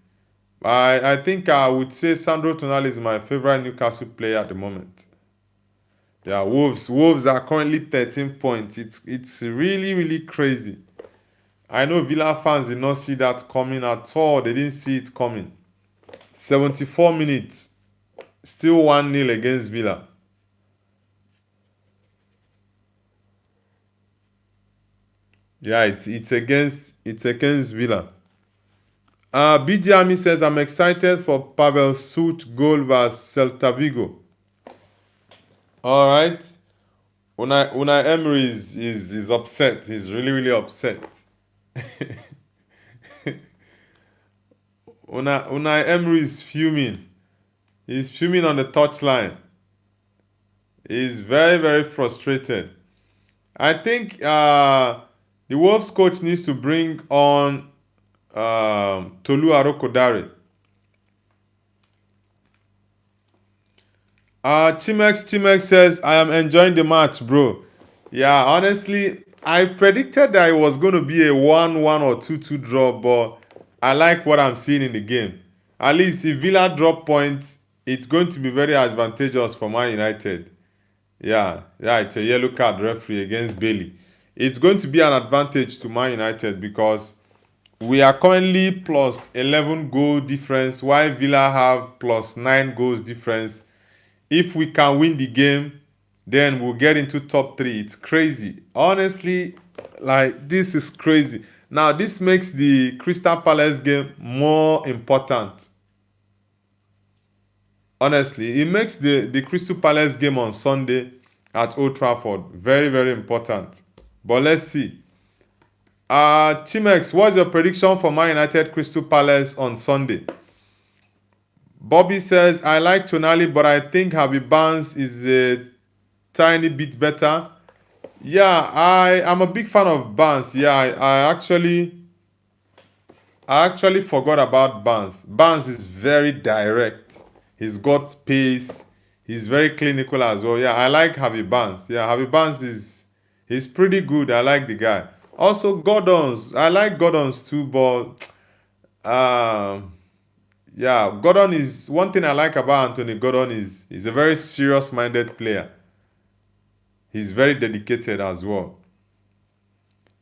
I think I would say Sandro Tonali is my favorite Newcastle player at the moment. Yeah, Wolves are currently 13 points. It's really really crazy. I know Villa fans did not see that coming at all. They didn't see it coming. 74 minutes, still 1-0 against Villa. Yeah, it's against Villa. BG Army says I'm excited for Pavel Such goal versus Celta Vigo. All right. Unai Emery is upset. He's really really upset. Unai Emery is fuming. He's fuming on the touchline. He's very very frustrated. I think the Wolves coach needs to bring on Tolu Arokodare. Chimex says, I am enjoying the match, bro. Yeah, honestly, I predicted that it was going to be a 1-1 or 2-2 draw, but I like what I'm seeing in the game. At least if Villa drop points, it's going to be very advantageous for Man United. Yeah, it's a yellow card referee against Bailey. It's going to be an advantage to Man United because we are currently plus 11 goal difference while Villa have plus 9 goals difference. If we can win the game, then we'll get into top 3. It's crazy. Honestly, like this is crazy. Now, this makes the Crystal Palace game more important. Honestly, it makes the Crystal Palace game on Sunday at Old Trafford very, very important. But let's see. Chimex, what's your prediction for Man United Crystal Palace on Sunday? Bobby says, I like Tonali, but I think Harvey Barnes is a tiny bit better. Yeah, I'm a big fan of Barnes. Yeah, I actually forgot about Barnes. Barnes is very direct. He's got pace. He's very clinical as well. Yeah, I like Harvey Barnes. Yeah, Harvey Barnes he's pretty good. I like the guy. Also, Gordon's. I like Gordon's too, but yeah, Gordon is one thing I like about Anthony Gordon is he's a very serious-minded player. He's very dedicated as well.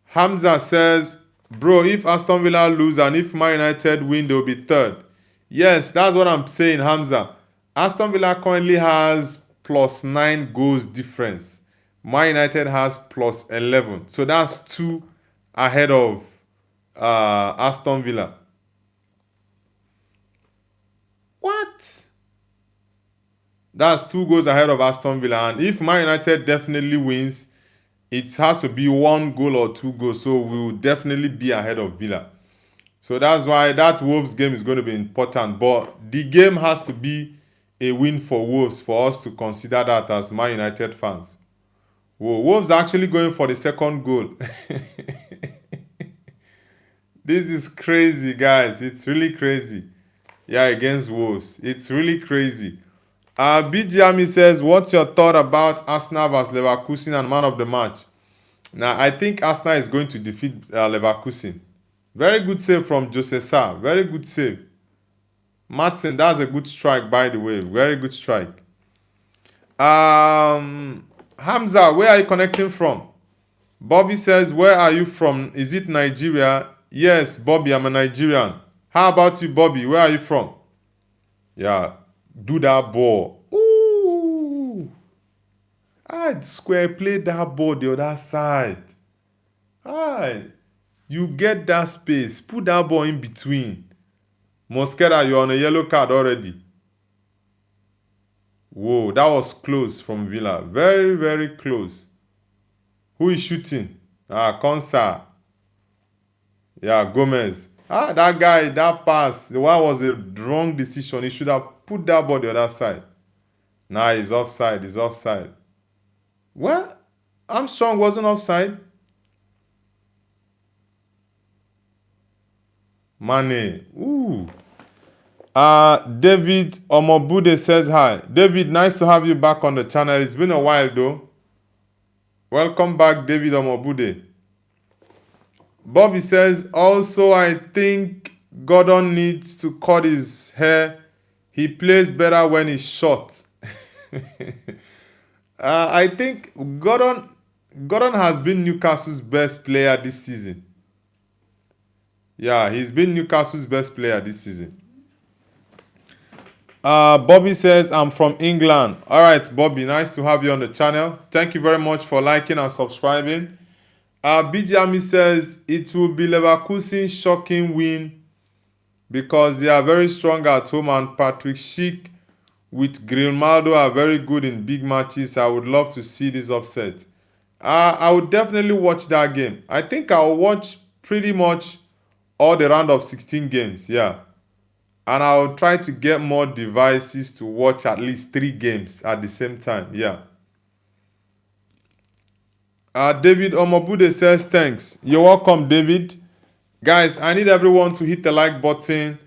Hamza says, bro, if Aston Villa lose and if Man United win, they'll be third. Yes, that's what I'm saying, Hamza. Aston Villa currently has plus 9 goals difference. Man United has plus 11. So that's 2 ahead of Aston Villa. What? That's 2 goals ahead of Aston Villa. And if Man United definitely wins, it has to be 1 goal or 2 goals. So we will definitely be ahead of Villa. So that's why that Wolves game is going to be important. But the game has to be a win for Wolves for us to consider that as Man United fans. Whoa, Wolves are actually going for the second goal. This is crazy, guys. It's really crazy. Yeah, against Wolves. It's really crazy. BG Army says, what's your thought about Arsenal vs Leverkusen and man of the match? Now, I think Arsenal is going to defeat Leverkusen. Very good save from Jose Sa. Very good save. Martin, that's a good strike, by the way. Very good strike. Hamza, where are you connecting from? Bobby says, where are you from? Is it Nigeria? Yes, Bobby, I'm a Nigerian. How about you, Bobby? Where are you from? Yeah, do that ball. Ooh. Square play that ball the other side. You get that space. Put that ball in between. Mosquera, you're on a yellow card already. Whoa, that was close from Villa. Very, very close. Who is shooting? Konsa. Yeah, Gomez. That guy, that pass, the one was a wrong decision. He should have put that ball the other side. Nah, he's offside. He's offside. Well, Armstrong wasn't offside. Mane. Ooh. David Omobude says hi. David, nice to have you back on the channel. It's been a while though. Welcome back, David Omobude. Bobby says, also, I think Gordon needs to cut his hair. He plays better when he's short. I think Gordon has been Newcastle's best player this season. Yeah, he's been Newcastle's best player this season. Bobby says, I'm from England. All right, Bobby, nice to have you on the channel. Thank you very much for liking and subscribing. BJ says, it will be Leverkusen's shocking win because they are very strong at home and Patrick Schick with Grimaldo are very good in big matches. I would love to see this upset. I would definitely watch that game. I think I'll watch pretty much all the round of 16 games, yeah. And I'll try to get more devices to watch at least 3 games at the same time, yeah. David Omobude says, thanks. You're welcome, David. Guys, I need everyone to hit the like button.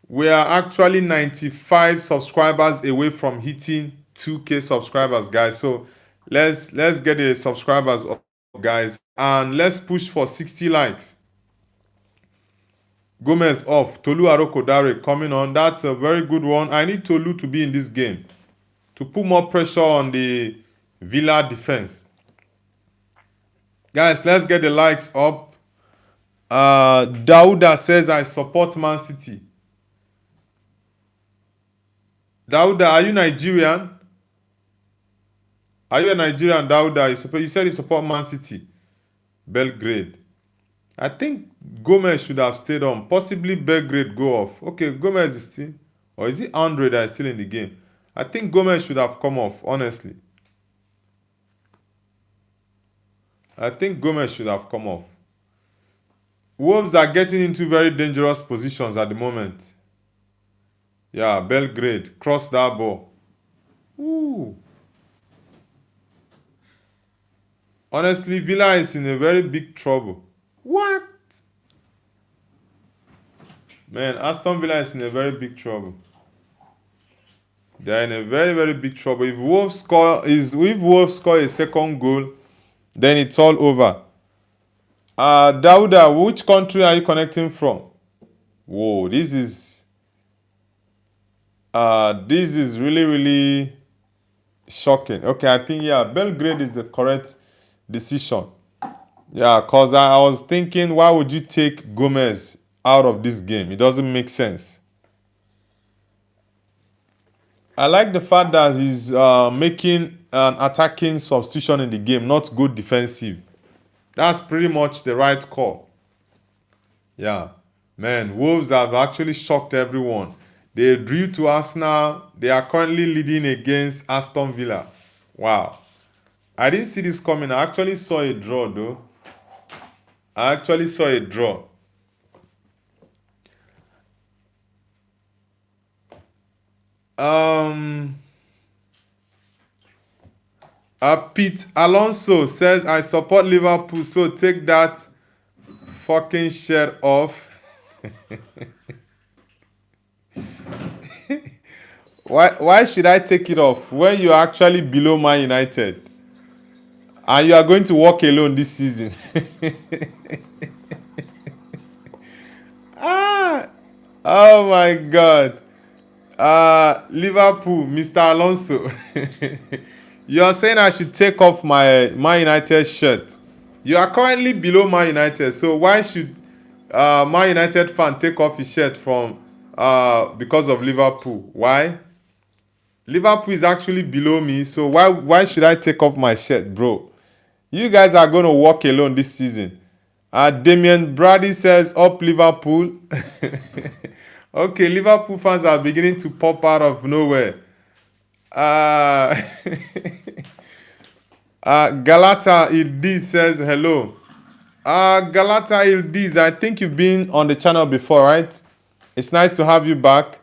We are actually 95 subscribers away from hitting 2K subscribers, guys. So let's get the subscribers up, guys. And let's push for 60 likes. Gomez off. Tolu Arokodare coming on. That's a very good one. I need Tolu to be in this game to put more pressure on the Villa defense. Guys, let's get the likes up. Dauda says, I support Man City. Dauda, are you Nigerian? Are you a Nigerian, Dauda? You said you support Man City. Belgrade. I think Gomez should have stayed on. Possibly Belgrade go off. Okay, Gomez is still... Or is it Andre that is still in the game? I think Gomez should have come off, honestly. I think Gomez should have come off. Wolves are getting into very dangerous positions at the moment. Yeah, Belgrade. Cross that ball. Ooh. Honestly, Villa is in a very big trouble. What? Man, Aston Villa is in a very big trouble. They are in a very, very big trouble. If Wolves score a second goal, then it's all over. Dauda, which country are you connecting from? Whoa, this is really, really shocking. Okay, I think, yeah, Belgrade is the correct decision. Yeah, because I was thinking, why would you take Gomez out of this game? It doesn't make sense. I like the fact that he's making an attacking substitution in the game, not good defensive. That's pretty much the right call. Yeah. Man, Wolves have actually shocked everyone. They drew to Arsenal. They are currently leading against Aston Villa. Wow. I didn't see this coming. I actually saw a draw, though. Pete Alonso says, I support Liverpool, so take that fucking shirt off. Why should I take it off when you're actually below Man United? And you are going to walk alone this season. Oh my God. Liverpool, Mr. Alonso. You are saying I should take off my Man United shirt. You are currently below Man United, so why should Man United fan take off his shirt from because of Liverpool? Why? Liverpool is actually below me, so why should I take off my shirt, bro? You guys are going to walk alone this season. Damian Brady says, up Liverpool. Okay, Liverpool fans are beginning to pop out of nowhere. Galata Ildiz says hello. Galata Ildiz, I think you've been on the channel before, right? It's nice to have you back.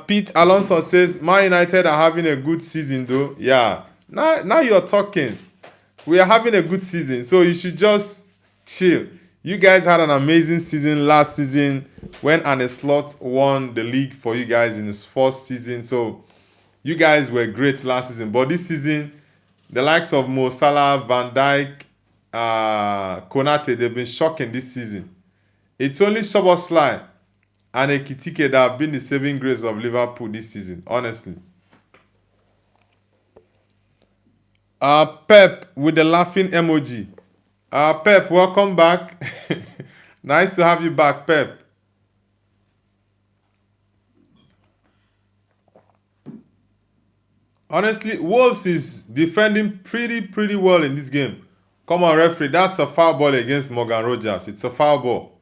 Pete Alonso says, Man United are having a good season though. Yeah, now you're talking. We are having a good season, so you should just chill. You guys had an amazing season last season when Arne Slot won the league for you guys in his first season. So you guys were great last season. But this season, the likes of Mo Salah, Van Dijk, Konate, they've been shocking this season. It's only Szoboszlai and Ekitike that have been the saving grace of Liverpool this season, honestly. Pep with the laughing emoji. Pep, welcome back. Nice to have you back, Pep. Honestly, Wolves is defending pretty well in this game. Come on, referee. That's a foul ball against Morgan Rogers. It's a foul ball.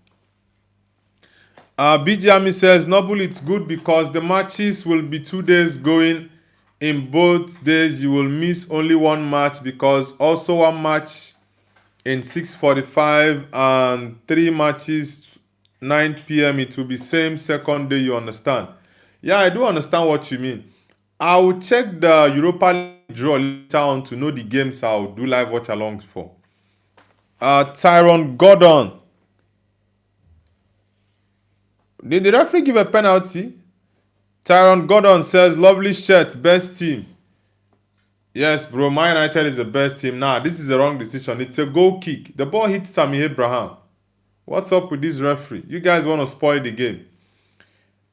BGMI says, Noble, it's good because the matches will be 2 days going. In both days, you will miss only one match because also one match in 6:45 and 3 matches 9 p.m. It will be same second day, you understand? Yeah, I do understand what you mean. I will check the Europa League draw later on to know the games I'll do live watch along for. Tyrone Gordon. Did the referee give a penalty? Tyrone Gordon says, lovely shirt, best team. Yes, bro, Man United is the best team. Nah, this is the wrong decision. It's a goal kick. The ball hits Tammy Abraham. What's up with this referee? You guys want to spoil the game.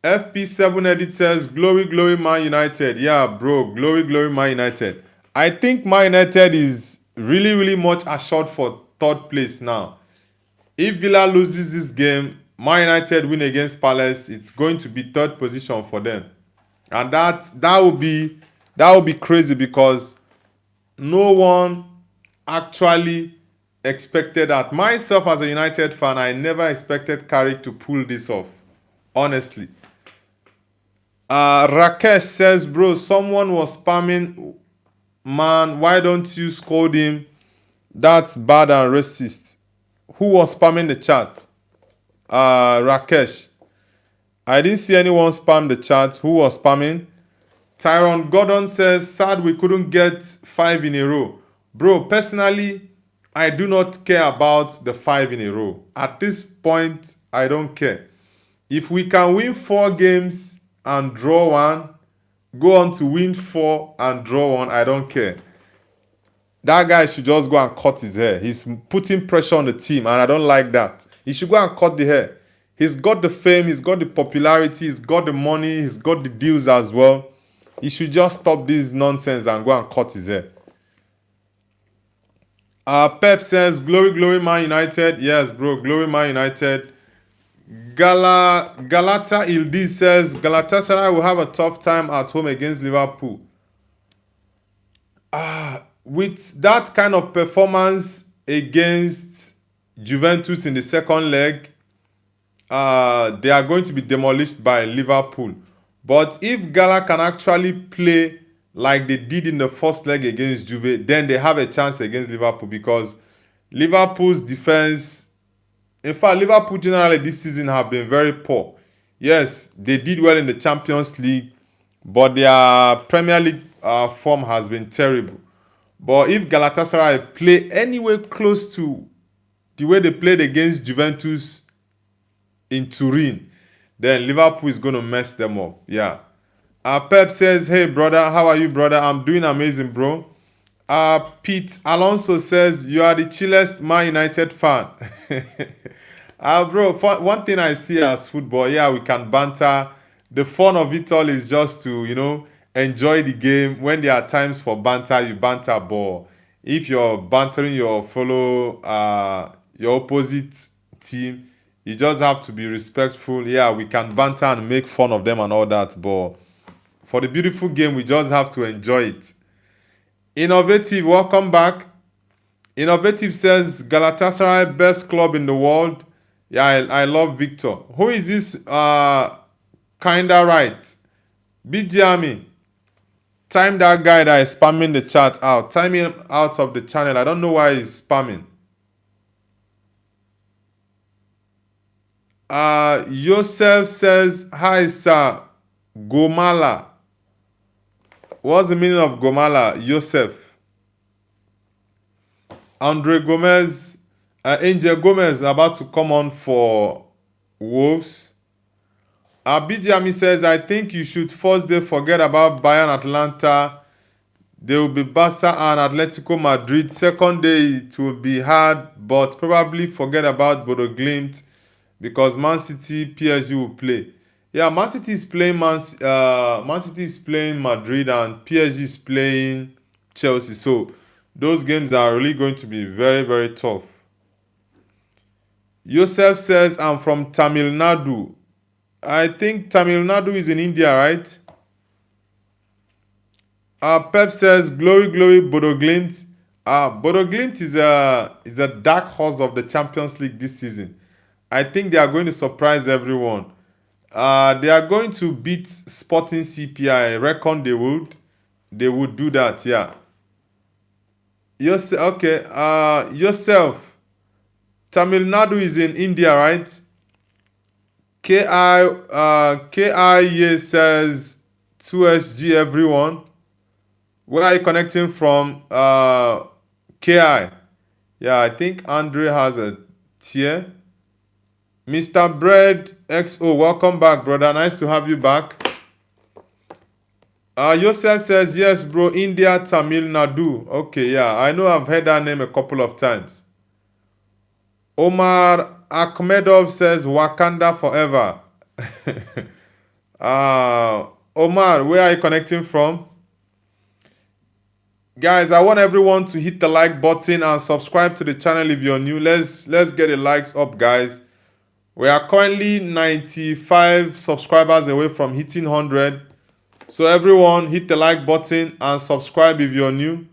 FP7 Edit says, glory, glory, Man United. Yeah, bro, glory, glory, Man United. I think Man United is really much assured for third place now. If Villa loses this game, Man United win against Palace, it's going to be third position for them. And that would be crazy because no one actually expected that. Myself as a United fan, I never expected Carrick to pull this off. Honestly. Rakesh says, bro, someone was spamming. Man, why don't you scold him? That's bad and racist. Who was spamming the chat? Rakesh. I didn't see anyone spam the chat. Who was spamming? Tyrone Gordon says, sad we couldn't get 5 in a row. Bro, personally, I do not care about the 5 in a row. At this point, I don't care. If we can win 4 games and draw 1, go on to win 4 and draw 1, I don't care. That guy should just go and cut his hair. He's putting pressure on the team, and I don't like that. He should go and cut the hair. He's got the fame, he's got the popularity, he's got the money, he's got the deals as well. He should just stop this nonsense and go and cut his hair. Pep says, glory, glory, Man United. Yes, bro, glory, Man United. Galata Ildi says, Galatasaray will have a tough time at home against Liverpool. With that kind of performance against Juventus in the second leg, they are going to be demolished by Liverpool. But if Gala can actually play like they did in the first leg against Juve, then they have a chance against Liverpool because Liverpool's defense, in fact, Liverpool generally this season have been very poor. Yes, they did well in the Champions League, but their Premier League form has been terrible. But if Galatasaray play anywhere close to the way they played against Juventus in Turin, then Liverpool is going to mess them up. Yeah. Pep says, hey, brother, how are you, brother? I'm doing amazing, bro. Pete Alonso says, you are the chillest Man United fan. Bro, one thing I see as football, yeah, we can banter. The fun of it all is just to, enjoy the game. When there are times for banter, you banter. But if you're bantering your your opposite team, you just have to be respectful. Yeah, we can banter and make fun of them and all that. But for the beautiful game, we just have to enjoy it. Innovative, welcome back. Innovative says, Galatasaray, best club in the world. Yeah, I love Victor. Who is this? Kinda right. BGMI. Time that guy that is spamming the chat out. Time him out of the channel. I don't know why he's spamming. Yosef says, hi, sir. Gomala. What's the meaning of Gomala, Yosef? Andre Gomez. Angel Gomez about to come on for Wolves. BGMI says, I think you should first day forget about Bayern Atlanta. They will be Barca and Atletico Madrid. Second day it will be hard, but probably forget about Bodo Glimt because Man City, PSG will play. Yeah, Man City is playing Man City is playing Madrid and PSG is playing Chelsea. So those games are really going to be very, very tough. Yosef says, I'm from Tamil Nadu. I think Tamil Nadu is in India, right? Pep says, glory, glory, Bodo Glimt. Bodo Glimt is a dark horse of the Champions League this season. I think they are going to surprise everyone. They are going to beat Sporting CPI. I reckon they would. They would do that, yeah. Yourself. Tamil Nadu is in India, right? KIA says 2SG everyone. Where are you connecting from? KI. Yeah, I think Andre has a tier. Mr. Bread XO, welcome back, brother. Nice to have you back. Yosef says, yes, bro, India, Tamil Nadu. Okay, yeah, I know I've heard that name a couple of times. Omar Akhmedov says, Wakanda forever. Omar, where are you connecting from? Guys, I want everyone to hit the like button and subscribe to the channel if you're new. Let's get the likes up, guys. We are currently 95 subscribers away from hitting 100. So everyone, hit the like button and subscribe if you're new.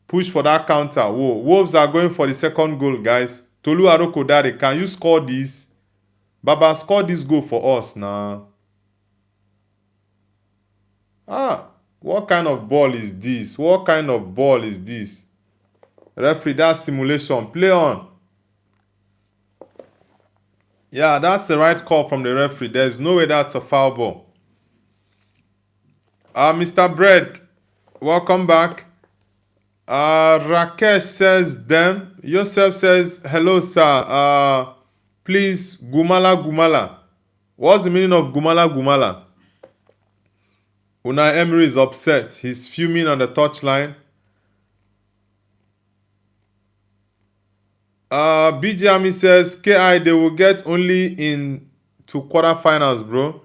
Push for that counter. Whoa, Wolves are going for the second goal, guys. Tolu Arokodare, can you score this? Baba, score this goal for us now. What kind of ball is this? What kind of ball is this? Referee, that's simulation. Play on. Yeah, that's the right call from the referee. There's no way that's a foul ball. Mr. Bread, welcome back. Rakesh says them. Yosef says, hello, sir. Please, Gumala Gumala. What's the meaning of Gumala Gumala? Unai Emery is upset. He's fuming on the touchline. BGMI says, KI, they will get only into quarterfinals, bro.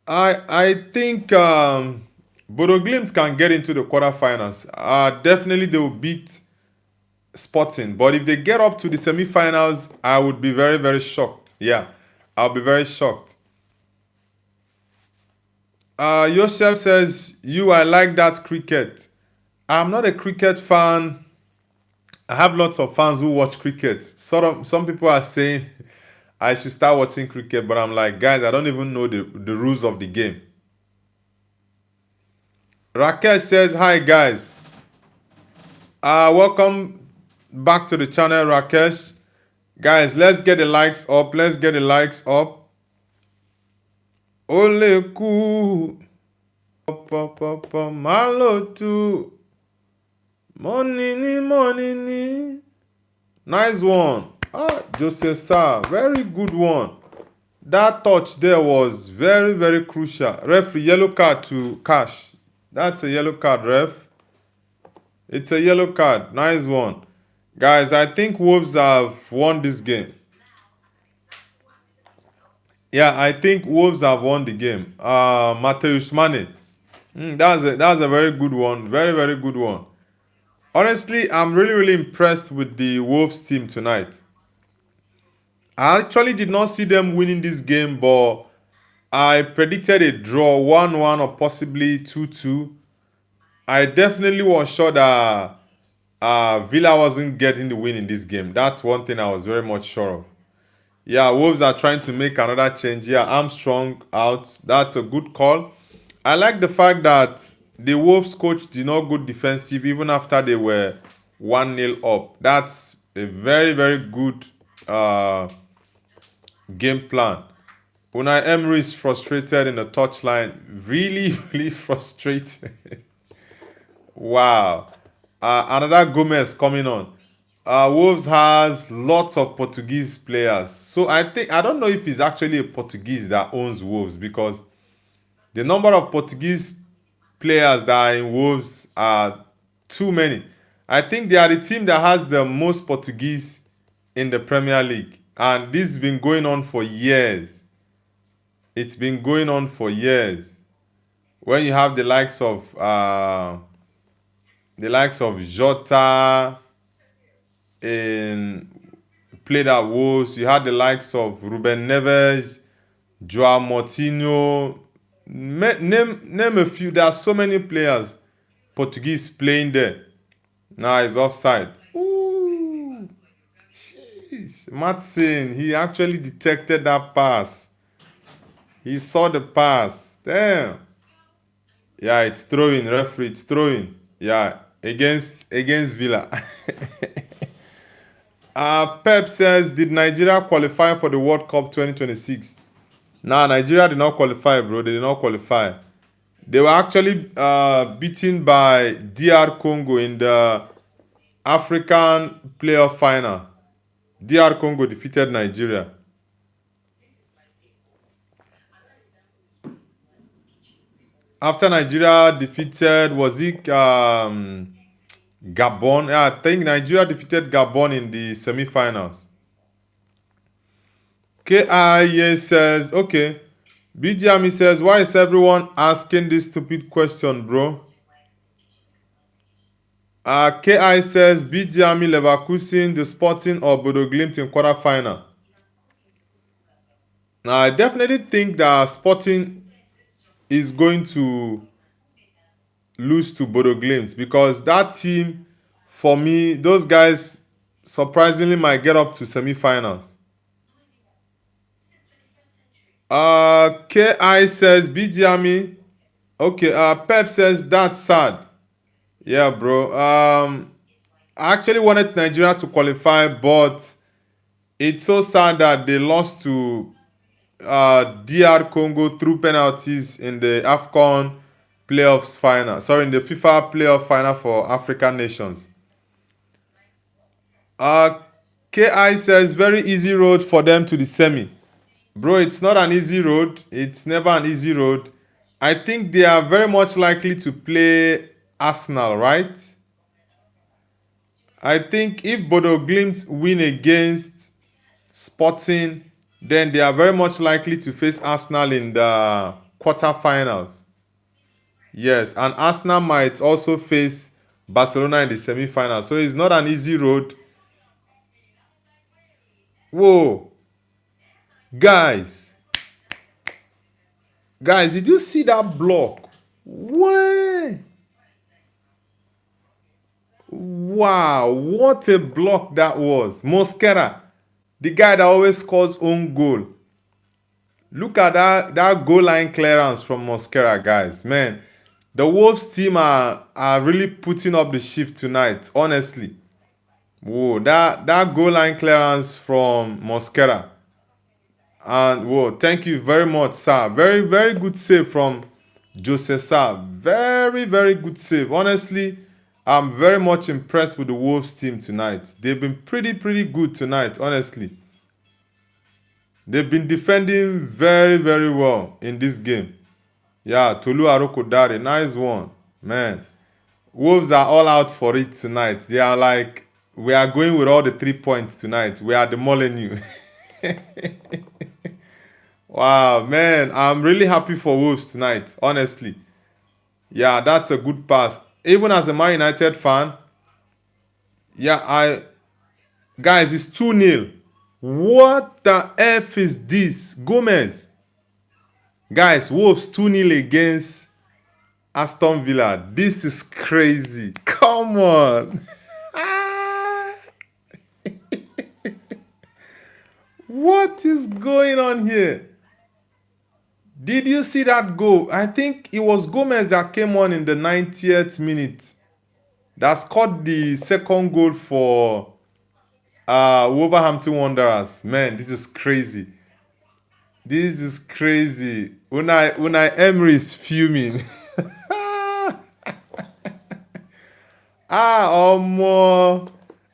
I think Bodo Glimt can get into the quarterfinals. Definitely they will beat Sporting. But if they get up to the semi-finals, I would be very, very shocked. Yeah, I'll be very shocked. Yosef says, I like that cricket. I'm not a cricket fan. I have lots of fans who watch cricket. Some people are saying I should start watching cricket, but I'm like, guys, I don't even know the rules of the game. Rakesh says, hi, guys. Welcome back to the channel, Rakesh. Guys, let's get the likes up. Let's get the likes up. Ole ku malotu monini. Nice one. Jose Sa, very good one. That touch there was very, very crucial. Referee, yellow card to Cash. That's a yellow card, ref. It's a yellow card. Nice one. Guys, I think Wolves have won this game. Yeah, I think Wolves have won the game. Mateus Mane. That's a very good one. Very, very good one. Honestly, I'm really, really impressed with the Wolves team tonight. I actually did not see them winning this game, but I predicted a draw 1-1 or possibly 2-2. I definitely was sure that Villa wasn't getting the win in this game. That's one thing I was very much sure of. Yeah, Wolves are trying to make another change. Yeah, Armstrong out. That's a good call. I like the fact that the Wolves coach did not go defensive even after they were 1-0 up. That's a very, very good game plan. Unai Emery is frustrated in the touchline. Really, really frustrated. Wow. Another Gomez coming on. Wolves has lots of Portuguese players. So I don't know if it's actually a Portuguese that owns Wolves, because the number of Portuguese players that are in Wolves are too many. I think they are the team that has the most Portuguese in the Premier League. And this has been going on for years. It's been going on for years. When you have the likes of Jota in played at Wolves, you had the likes of Ruben Neves, Joao Moutinho, name a few. There are so many players, Portuguese, playing there. Now it's offside. Ooh, jeez. Matson, he actually detected that pass. He saw the pass. Damn. Yeah, it's throwing, referee. It's throwing. Yeah, against Villa. Pep says, did Nigeria qualify for the World Cup 2026? Nah, Nigeria did not qualify, bro. They did not qualify. They were actually beaten by DR Congo in the African playoff final. DR Congo defeated Nigeria. After Nigeria defeated, was it Gabon? Yeah, I think Nigeria defeated Gabon in the semi-finals. KIA says, okay. BGME says, why is everyone asking this stupid question, bro? KI says, BGME Leverkusen, the Sporting or Bodo Glimt in quarterfinal. I definitely think that Sporting is going to lose to Bodo Glimt, because that team, for me, those guys surprisingly might get up to semi-finals. KI says, BGME. Okay, Pep says, that's sad. Yeah, bro. I actually wanted Nigeria to qualify, but it's so sad that they lost to DR Congo through penalties in the AFCON playoffs final. Sorry, in the FIFA playoff final for African nations. KI says, very easy road for them to the semi. Bro, it's not an easy road. It's never an easy road. I think they are very much likely to play Arsenal, right? I think if Bodo Glimt win against Sporting, then they are very much likely to face Arsenal in the quarterfinals. Yes, and Arsenal might also face Barcelona in the semi-finals. So it's not an easy road. Whoa. Guys, did you see that block? What? Wow, what a block that was. Mosquera, the guy that always scores own goal. Look at that goal line clearance from Mosquera, guys. Man, the Wolves team are really putting up the shift tonight, honestly. Whoa, that goal line clearance from Mosquera. And whoa, thank you very much, sir. Very, very good save from Jose Sir. Very, very good save. Honestly, I'm very much impressed with the Wolves team tonight. They've been pretty good tonight, honestly. They've been defending very, very well in this game. Yeah, Tolu Arokodare, nice one. Man, Wolves are all out for it tonight. They are like, we are going with all the 3 points tonight. We are the Molineux. Wow, man, I'm really happy for Wolves tonight, honestly. Yeah, that's a good pass. Even as a Man United fan, yeah, guys, it's 2-0. What the F is this? Gomez. Guys, Wolves 2-0 against Aston Villa. This is crazy. Come on. What is going on here? Did you see that goal? I think it was Gomez that came on in the 90th minute that scored the second goal for Wolverhampton Wanderers. Man, this is crazy. This is crazy. Unai Emery is fuming. Omo.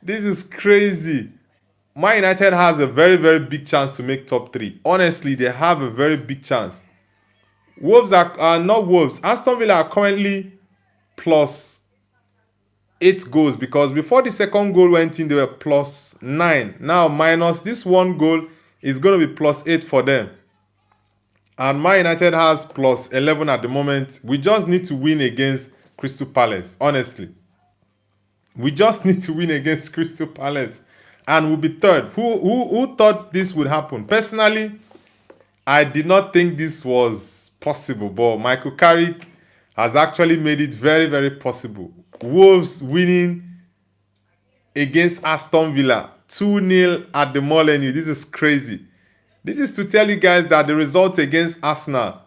This is crazy. Man United has a very, very big chance to make top 3. Honestly, they have a very big chance. Wolves are not Wolves. Aston Villa are currently plus 8 goals because before the second goal went in, they were plus 9. Now, minus this one goal is going to be plus 8 for them. And Man United has plus 11 at the moment. We just need to win against Crystal Palace, honestly. We just need to win against Crystal Palace and we'll be third. Who thought this would happen? Personally, I did not think this was possible, but Michael Carrick has actually made it very, very possible. Wolves winning against Aston Villa 2-0 at the Molineux. This is crazy. This is to tell you guys that the result against Arsenal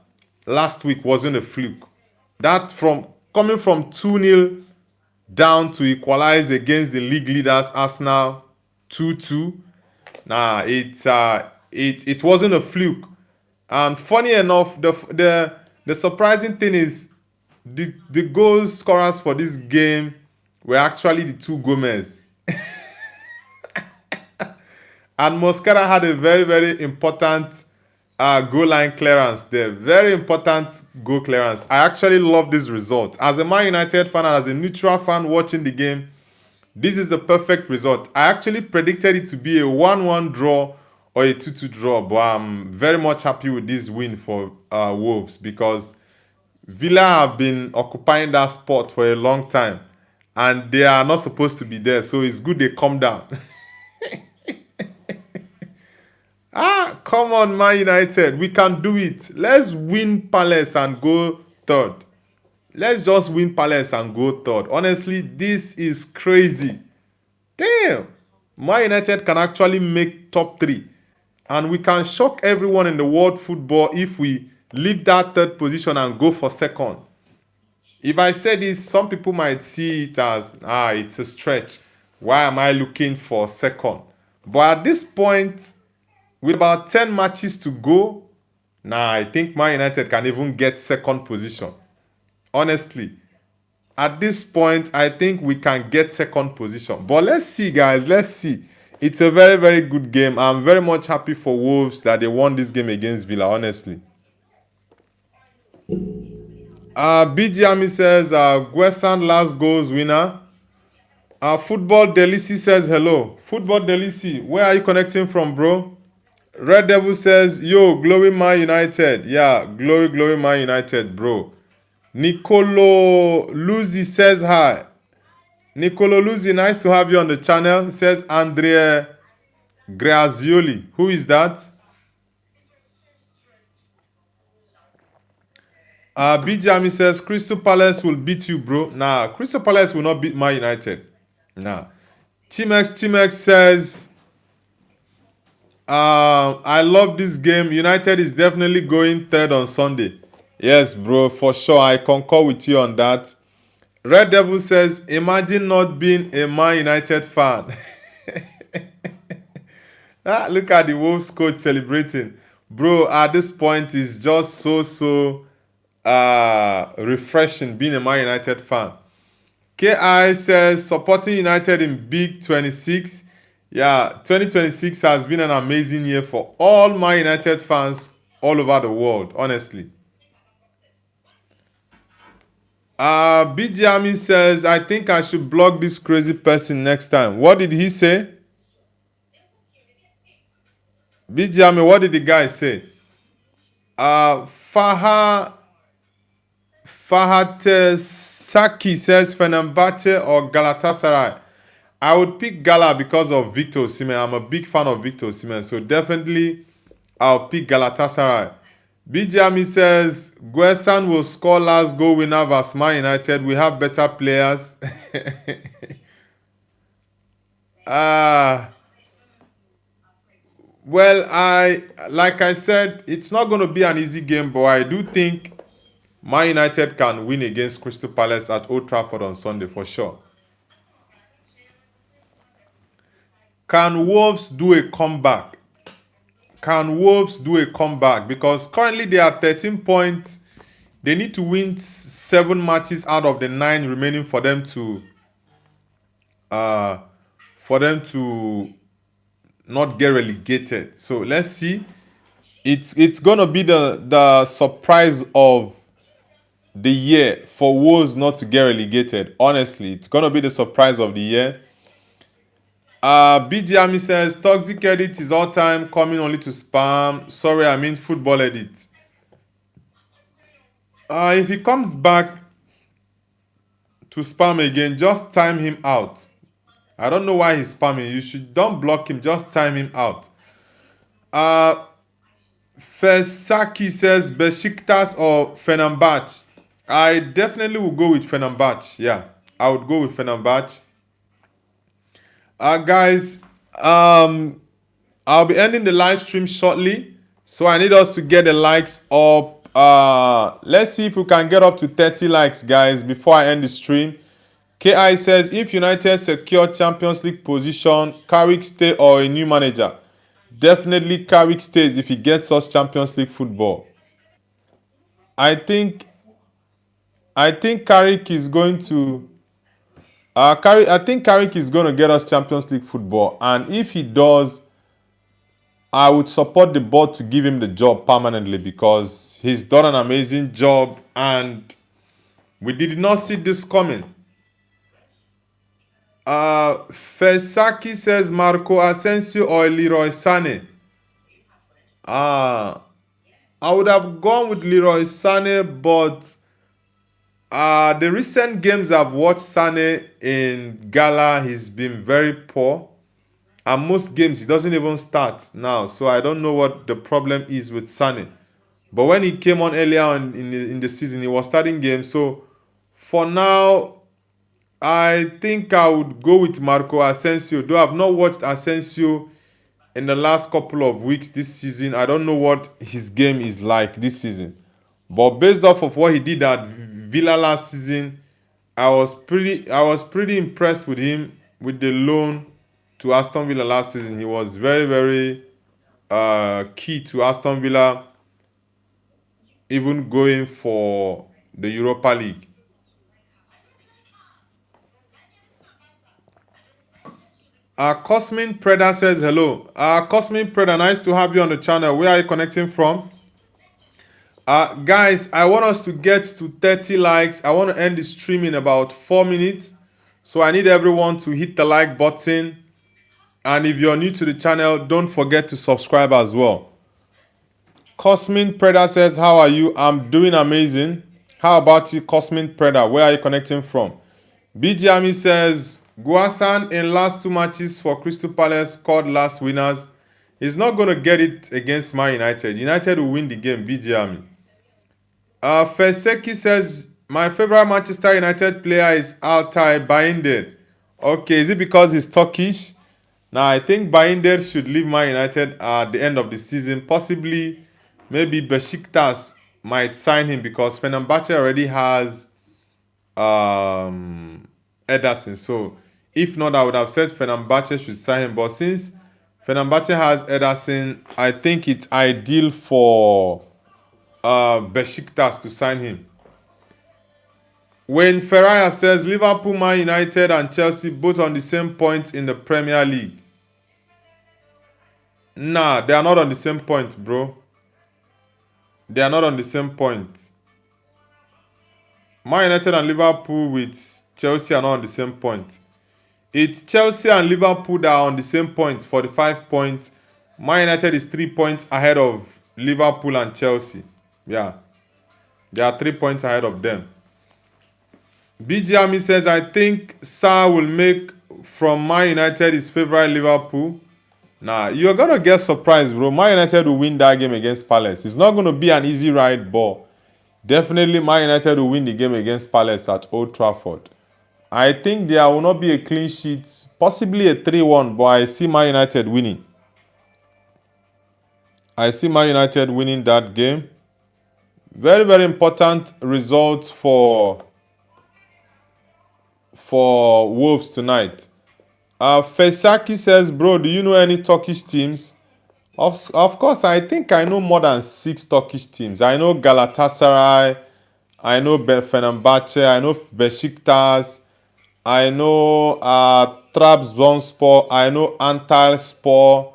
last week wasn't a fluke. That from coming from 2-0 down to equalize against the league leaders Arsenal 2-2. Nah, it wasn't a fluke. And funny enough, the surprising thing is the goal scorers for this game were actually the two Gomez. And Mosquera had a very, very important goal line clearance there. Very important goal clearance. I actually love this result. As a Man United fan and as a neutral fan watching the game, this is the perfect result. I actually predicted it to be a 1-1 draw or a 2-2 draw, but I'm very much happy with this win for Wolves because Villa have been occupying that spot for a long time and they are not supposed to be there, so it's good they come down. Come on, Man United. We can do it. Let's win Palace and go third. Let's just win Palace and go third. Honestly, this is crazy. Damn. Man United can actually make top 3. And we can shock everyone in the world football if we leave that third position and go for second. If I say this, some people might see it as, it's a stretch. Why am I looking for second? But at this point, with about 10 matches to go, I think Man United can even get second position. Honestly, at this point, I think we can get second position. But let's see, guys. Let's see. It's a very, very good game. I'm very much happy for Wolves that they won this game against Villa, honestly. BG Ami says, Guesan last goals winner. Football Delici says hello. Football Delici, where are you connecting from, bro? Red Devil says, yo, glory Man United. Yeah, glory Man United, bro. Nicolo Luzzi says hi. Nicolo Luzzi, nice to have you on the channel. Says Andrea Grazioli. Who is that? Bijami says, Crystal Palace will beat you, bro. Nah, Crystal Palace will not beat Man United. Nah. Timex says, I love this game. United is definitely going third on Sunday. Yes, bro, for sure. I concur with you on that. Red Devil says, imagine not being a Man United fan. Look at the Wolves coach celebrating. Bro, at this point, it's just so refreshing being a Man United fan. KI says, supporting United in Big 26. Yeah, 2026 has been an amazing year for all Man United fans all over the world, honestly. BG says, I think I should block this crazy person next time. What did he say? BG what did the guy say? Fahad Saki says, Fenerbahce or Galatasaray. I would pick Gala because of Victor Osimhen. I'm a big fan of Victor Osimhen, so definitely I'll pick Galatasaray. Bijami says, Guesan will score last goal winner vs Man United. We have better players. Well, like I said, it's not going to be an easy game, but I do think Man United can win against Crystal Palace at Old Trafford on Sunday for sure. Can Wolves do a comeback? Can Wolves do a comeback? Because currently they are 13 points. They need to win 7 matches out of the 9 remaining for them to for them to not get relegated. So let's see. It's gonna be the surprise of the year for Wolves not to get relegated. Honestly, it's gonna be the surprise of the year. BG Army says toxic edit is all time coming only to spam. Sorry, I mean football edit. If he comes back to spam again, just time him out. I don't know why he's spamming. You should don't block him, just time him out. Fesaki says Besiktas or Fenerbahce. I definitely will go with Fenerbahce. Yeah, I would go with Fenerbahce. Guys, I'll be ending the live stream shortly, so I need us to get the likes up. Let's see if we can get up to 30 likes, guys, before I end the stream. KI says, if United secure Champions League position, Carrick stay or a new manager? Definitely Carrick stays if he gets us Champions League football. I think Carrick is going to I think Carrick is going to get us Champions League football, and if he does, I would support the board to give him the job permanently because he's done an amazing job and we did not see this coming. Fesaki says Marco Asensio or Leroy Sané. I would have gone with Leroy Sané, but the recent games I've watched Sané in Gala, he's been very poor. And most games he doesn't even start now, so I don't know what the problem is with Sané. But when he came on earlier on in the season, he was starting games. So for now, I think I would go with Marco Asensio. Though I've not watched Asensio in the last couple of weeks this season, I don't know what his game is like this season. But based off of what he did at Villa last season, I was pretty impressed with him with the loan to Aston Villa last season. He was very, very key to Aston Villa even going for the Europa League. Cosmin Preda says hello. Cosmin Preda, nice to have you on the channel. Where are you connecting from? Guys, I want us to get to 30 likes. I want to end the stream in about 4 minutes. So I need everyone to hit the like button. And if you're new to the channel, don't forget to subscribe as well. Cosmin Preda says, how are you? I'm doing amazing. How about you, Cosmin Preda? Where are you connecting from? BG Army says, Guasan in last 2 matches for Crystal Palace scored last winners. He's not going to get it against Man United. United will win the game, BG Army. Feseki says, my favorite Manchester United player is Altay Bayındır. Okay, is it because he's Turkish? Now, I think Bayındır should leave Man United at the end of the season. Possibly, maybe Besiktas might sign him because Fenerbahce already has Ederson. So, if not, I would have said Fenerbahce should sign him. But since Fenerbahce has Ederson, I think it's ideal for Besiktas to sign him. When Ferraya says Liverpool, Man United and Chelsea both on the same point in the Premier League. Nah, they are not on the same point, bro. They are not on the same point. Man United and Liverpool with Chelsea are not on the same point. It's Chelsea and Liverpool that are on the same point, 45 points. Man United is 3 points ahead of Liverpool and Chelsea. Yeah. They are 3 points ahead of them. BG Army says, I think Sarr will make from Man United his favorite Liverpool. Nah, you're going to get surprised, bro. Man United will win that game against Palace. It's not going to be an easy ride, but definitely Man United will win the game against Palace at Old Trafford. I think there will not be a clean sheet, possibly a 3-1, but I see Man United winning. I see Man United winning that game. Very, very important result for Wolves tonight. Fesaki says, bro, do you know any Turkish teams? Of course, I think I know more than 6 Turkish teams. I know Galatasaray, I know Fenerbahce, I know Besiktas, I know Trabzonspor. I know Antalyaspor.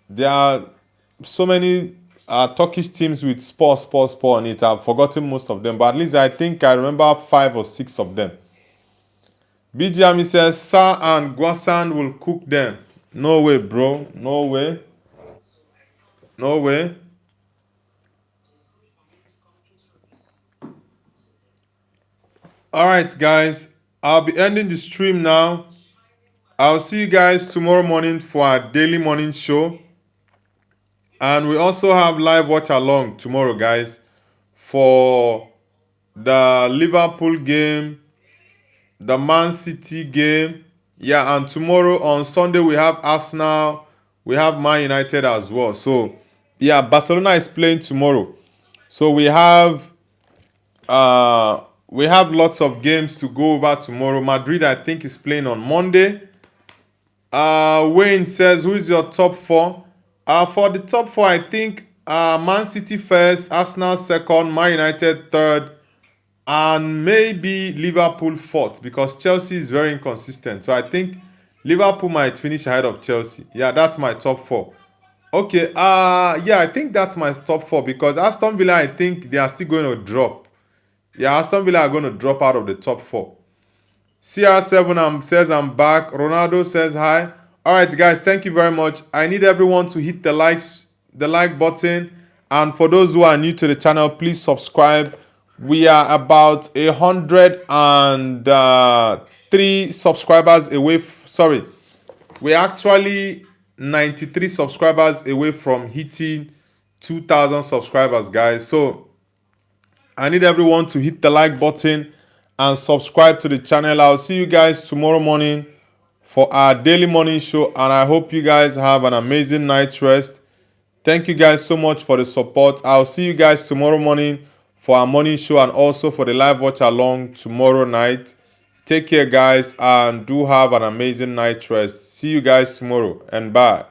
There are so many Turkish teams with sport on it. I've forgotten most of them, but at least I think I remember 5 or 6 of them. BGM says Sa and Guasan will cook them. No way, bro. No way. No way. Alright, guys. I'll be ending the stream now. I'll see you guys tomorrow morning for our daily morning show. And we also have live watch along tomorrow, guys, for the Liverpool game, the Man City game. Yeah, and tomorrow on Sunday we have Arsenal, we have Man United as well. So yeah, Barcelona is playing tomorrow. So we have lots of games to go over tomorrow. Madrid, I think, is playing on Monday. Wayne says, who is your top 4? For the top 4, I think Man City first, Arsenal second, Man United third, and maybe Liverpool fourth, because Chelsea is very inconsistent. So I think Liverpool might finish ahead of Chelsea. Yeah, that's my top 4. Okay, yeah, I think that's my top 4, because Aston Villa, I think they are still going to drop. Yeah, Aston Villa are going to drop out of the top 4. CR7 says I'm back. Ronaldo says hi. Alright, guys, thank you very much. I need everyone to hit the like button. And for those who are new to the channel, please subscribe. We are about 103 subscribers away. Sorry, we're actually 93 subscribers away from hitting 2,000 subscribers, guys. So I need everyone to hit the like button and subscribe to the channel. I'll see you guys tomorrow morning for our daily morning show, and I hope you guys have an amazing night's rest. Thank you guys so much for the support. I'll see you guys tomorrow morning for our morning show and also for the live watch along tomorrow night. Take care, guys, and do have an amazing night's rest. See you guys tomorrow, and bye.